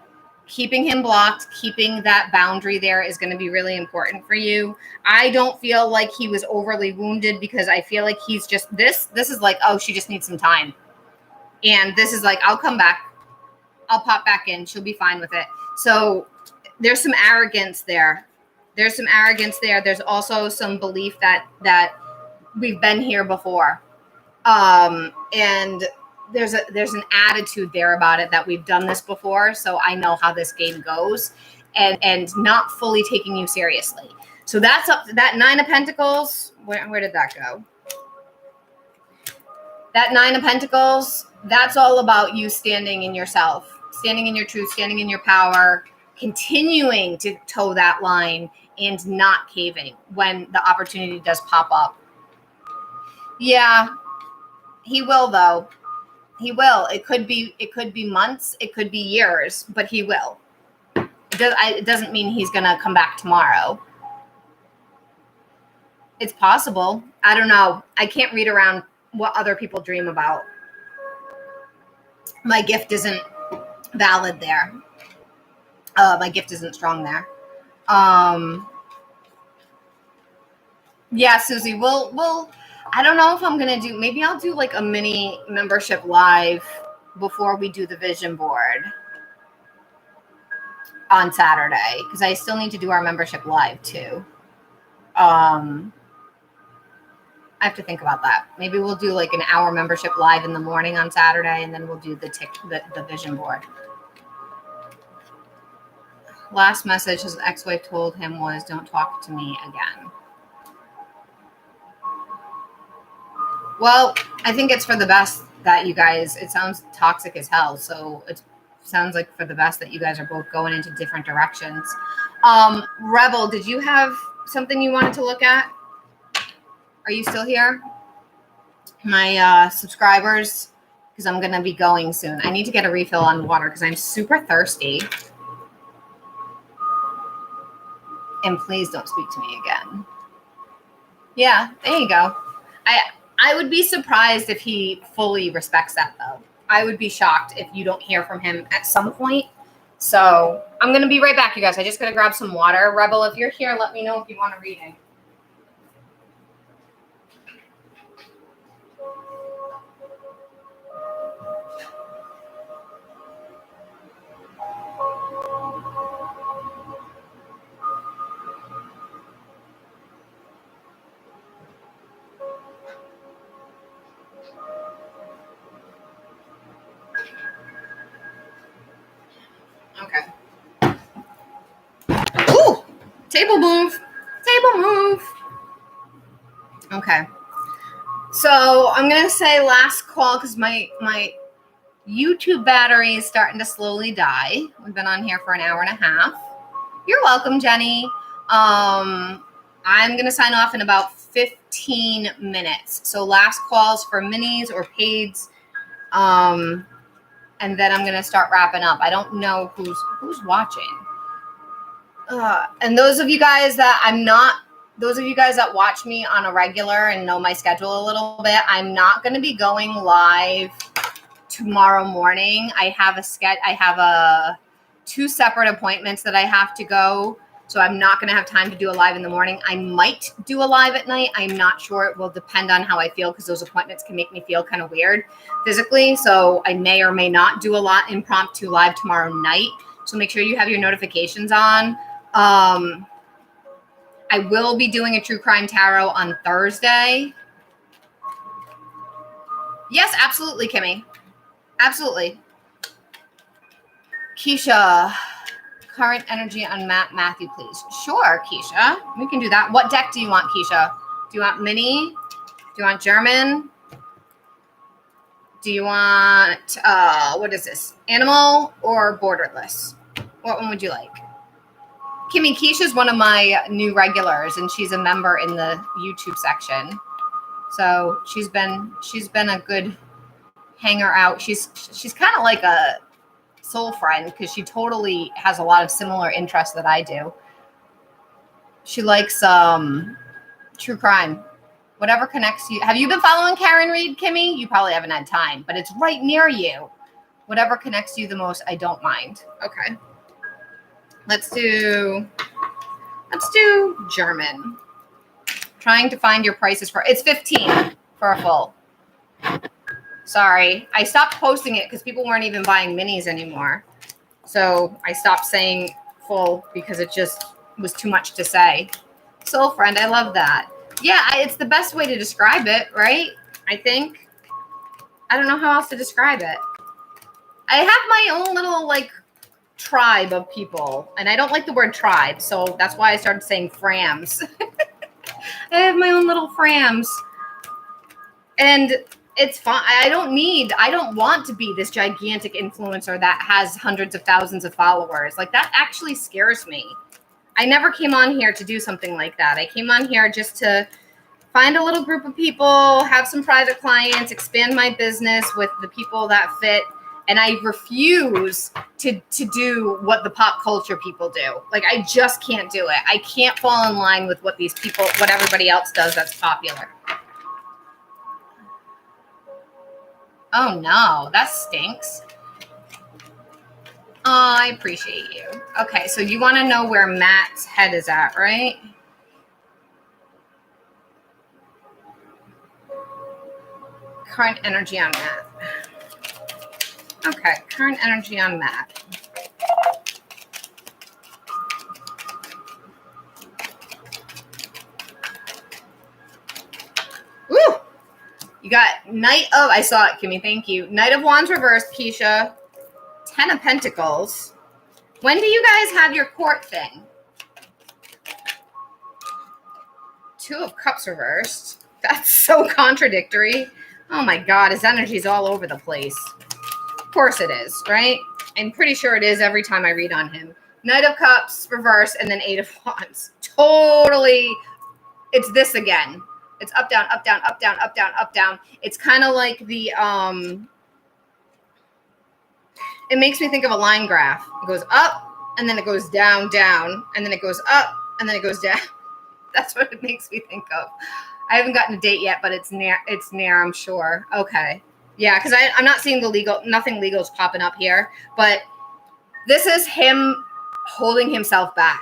keeping him blocked, keeping that boundary there is going to be really important for you. I don't feel like he was overly wounded because I feel like he's just this is like, oh, she just needs some time. And this is like, I'll come back. I'll pop back in. She'll be fine with it. So there's some arrogance there. There's some arrogance there. There's also some belief that we've been here before. And there's an attitude there about it that we've done this before, so I know how this game goes, and not fully taking you seriously. So that's up to that Nine of Pentacles. Where did that go? That Nine of Pentacles, that's all about you standing in yourself, standing in your truth, standing in your power, continuing to toe that line and not caving when the opportunity does pop up. Yeah, he will, though. He will. It could be months. It could be years, but he will. It doesn't mean he's going to come back tomorrow. It's possible. I don't know. I can't read around what other people dream about. My gift isn't valid there. My gift isn't strong there. Yeah, Susie, we'll I don't know if I'm going to do, maybe I'll do like a mini membership live before we do the vision board on Saturday, because I still need to do our membership live too. I have to think about that. Maybe we'll do like an hour membership live in the morning on Saturday, and then we'll do the vision board. Last message his ex-wife told him was, "Don't talk to me again." Well, I think it's for the best that you guys, it sounds toxic as hell, so it sounds like for the best that you guys are both going into different directions. Rebel, did you have something you wanted to look at? Are you still here? My subscribers, because I'm going to be going soon. I need to get a refill on water because I'm super thirsty. And please don't speak to me again. Yeah, there you go. I would be surprised if he fully respects that, though. I would be shocked if you don't hear from him at some point. So I'm going to be right back, you guys. I just got to grab some water. Rebel, if you're here, let me know if you want a reading. Okay. Ooh! Table move. Table move. Okay. So I'm going to say last call because my YouTube battery is starting to slowly die. We've been on here for an hour and a half. You're welcome, Jenny. I'm going to sign off in about 15 minutes. So last calls for minis or paids. And then I'm going to start wrapping up. I don't know who's watching. And those of you guys that watch me on a regular and know my schedule a little bit, I'm not going to be going live tomorrow morning. I have two separate appointments that I have to go. So I'm not going to have time to do a live in the morning. I might do a live at night. I'm not sure. It will depend on how I feel because those appointments can make me feel kind of weird physically. So I may or may not do a lot impromptu live tomorrow night. So make sure you have your notifications on. I will be doing a true crime tarot on Thursday. Yes, absolutely, Kimmy. Absolutely. Keisha, current energy on Matthew, please. Sure, Keisha. We can do that. What deck do you want, Keisha? Do you want mini? Do you want German? Do you want, what is this? Animal or borderless? What one would you like? Kimmy, Keisha's one of my new regulars, and she's a member in the YouTube section. So she's been a good hanger out. She's kind of like a soul friend because she totally has a lot of similar interests that I do. She likes true crime. Whatever connects you. Have you been following Karen Reed, Kimmy? You probably haven't had time, but it's right near you. Whatever connects you the most, I don't mind. Okay. Let's do German. Trying to find your prices for it's $15 for a full. Sorry. I stopped posting it because people weren't even buying minis anymore. So I stopped saying full because it just was too much to say. Soul friend, I love that. Yeah, it's the best way to describe it, right? I think. I don't know how else to describe it. I have my own little, like, tribe of people. And I don't like the word tribe, so that's why I started saying frams. I have my own little frams. And it's fine. I don't want to be this gigantic influencer that has hundreds of thousands of followers. Like, that actually scares me. I never came on here to do something like that. I came on here just to find a little group of people, have some private clients, expand my business with the people that fit. And I refuse to do what the pop culture people do. Like, I just can't do it. I can't fall in line with what these people, what everybody else does that's popular. Oh, no, that stinks. Oh, I appreciate you. Okay, so you want to know where Matt's head is at, right? Current energy on Matt. Okay, current energy on Matt. Woo! You got Knight of, I saw it, Kimmy, thank you. Knight of Wands reversed, Keisha. 10 of Pentacles. When do you guys have your court thing? 2 of Cups reversed. That's so contradictory. Oh my God, his energy's all over the place. Of course it is, right? I'm pretty sure it is every time I read on him. Knight of Cups reversed and then 8 of Wands. Totally, it's this again. It's up, down, up, down, up, down, up, down, up, down. It's kind of like the, it makes me think of a line graph. It goes up, and then it goes down, down, and then it goes up, and then it goes down. That's what it makes me think of. I haven't gotten a date yet, but it's near, I'm sure. Okay. Yeah, because I'm not seeing the legal, nothing legal is popping up here. But this is him holding himself back.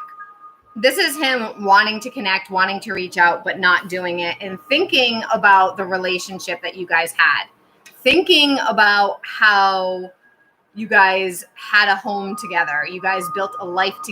This is him wanting to connect, wanting to reach out, but not doing it, and thinking about the relationship that you guys had. Thinking about how you guys had a home together. You guys built a life together.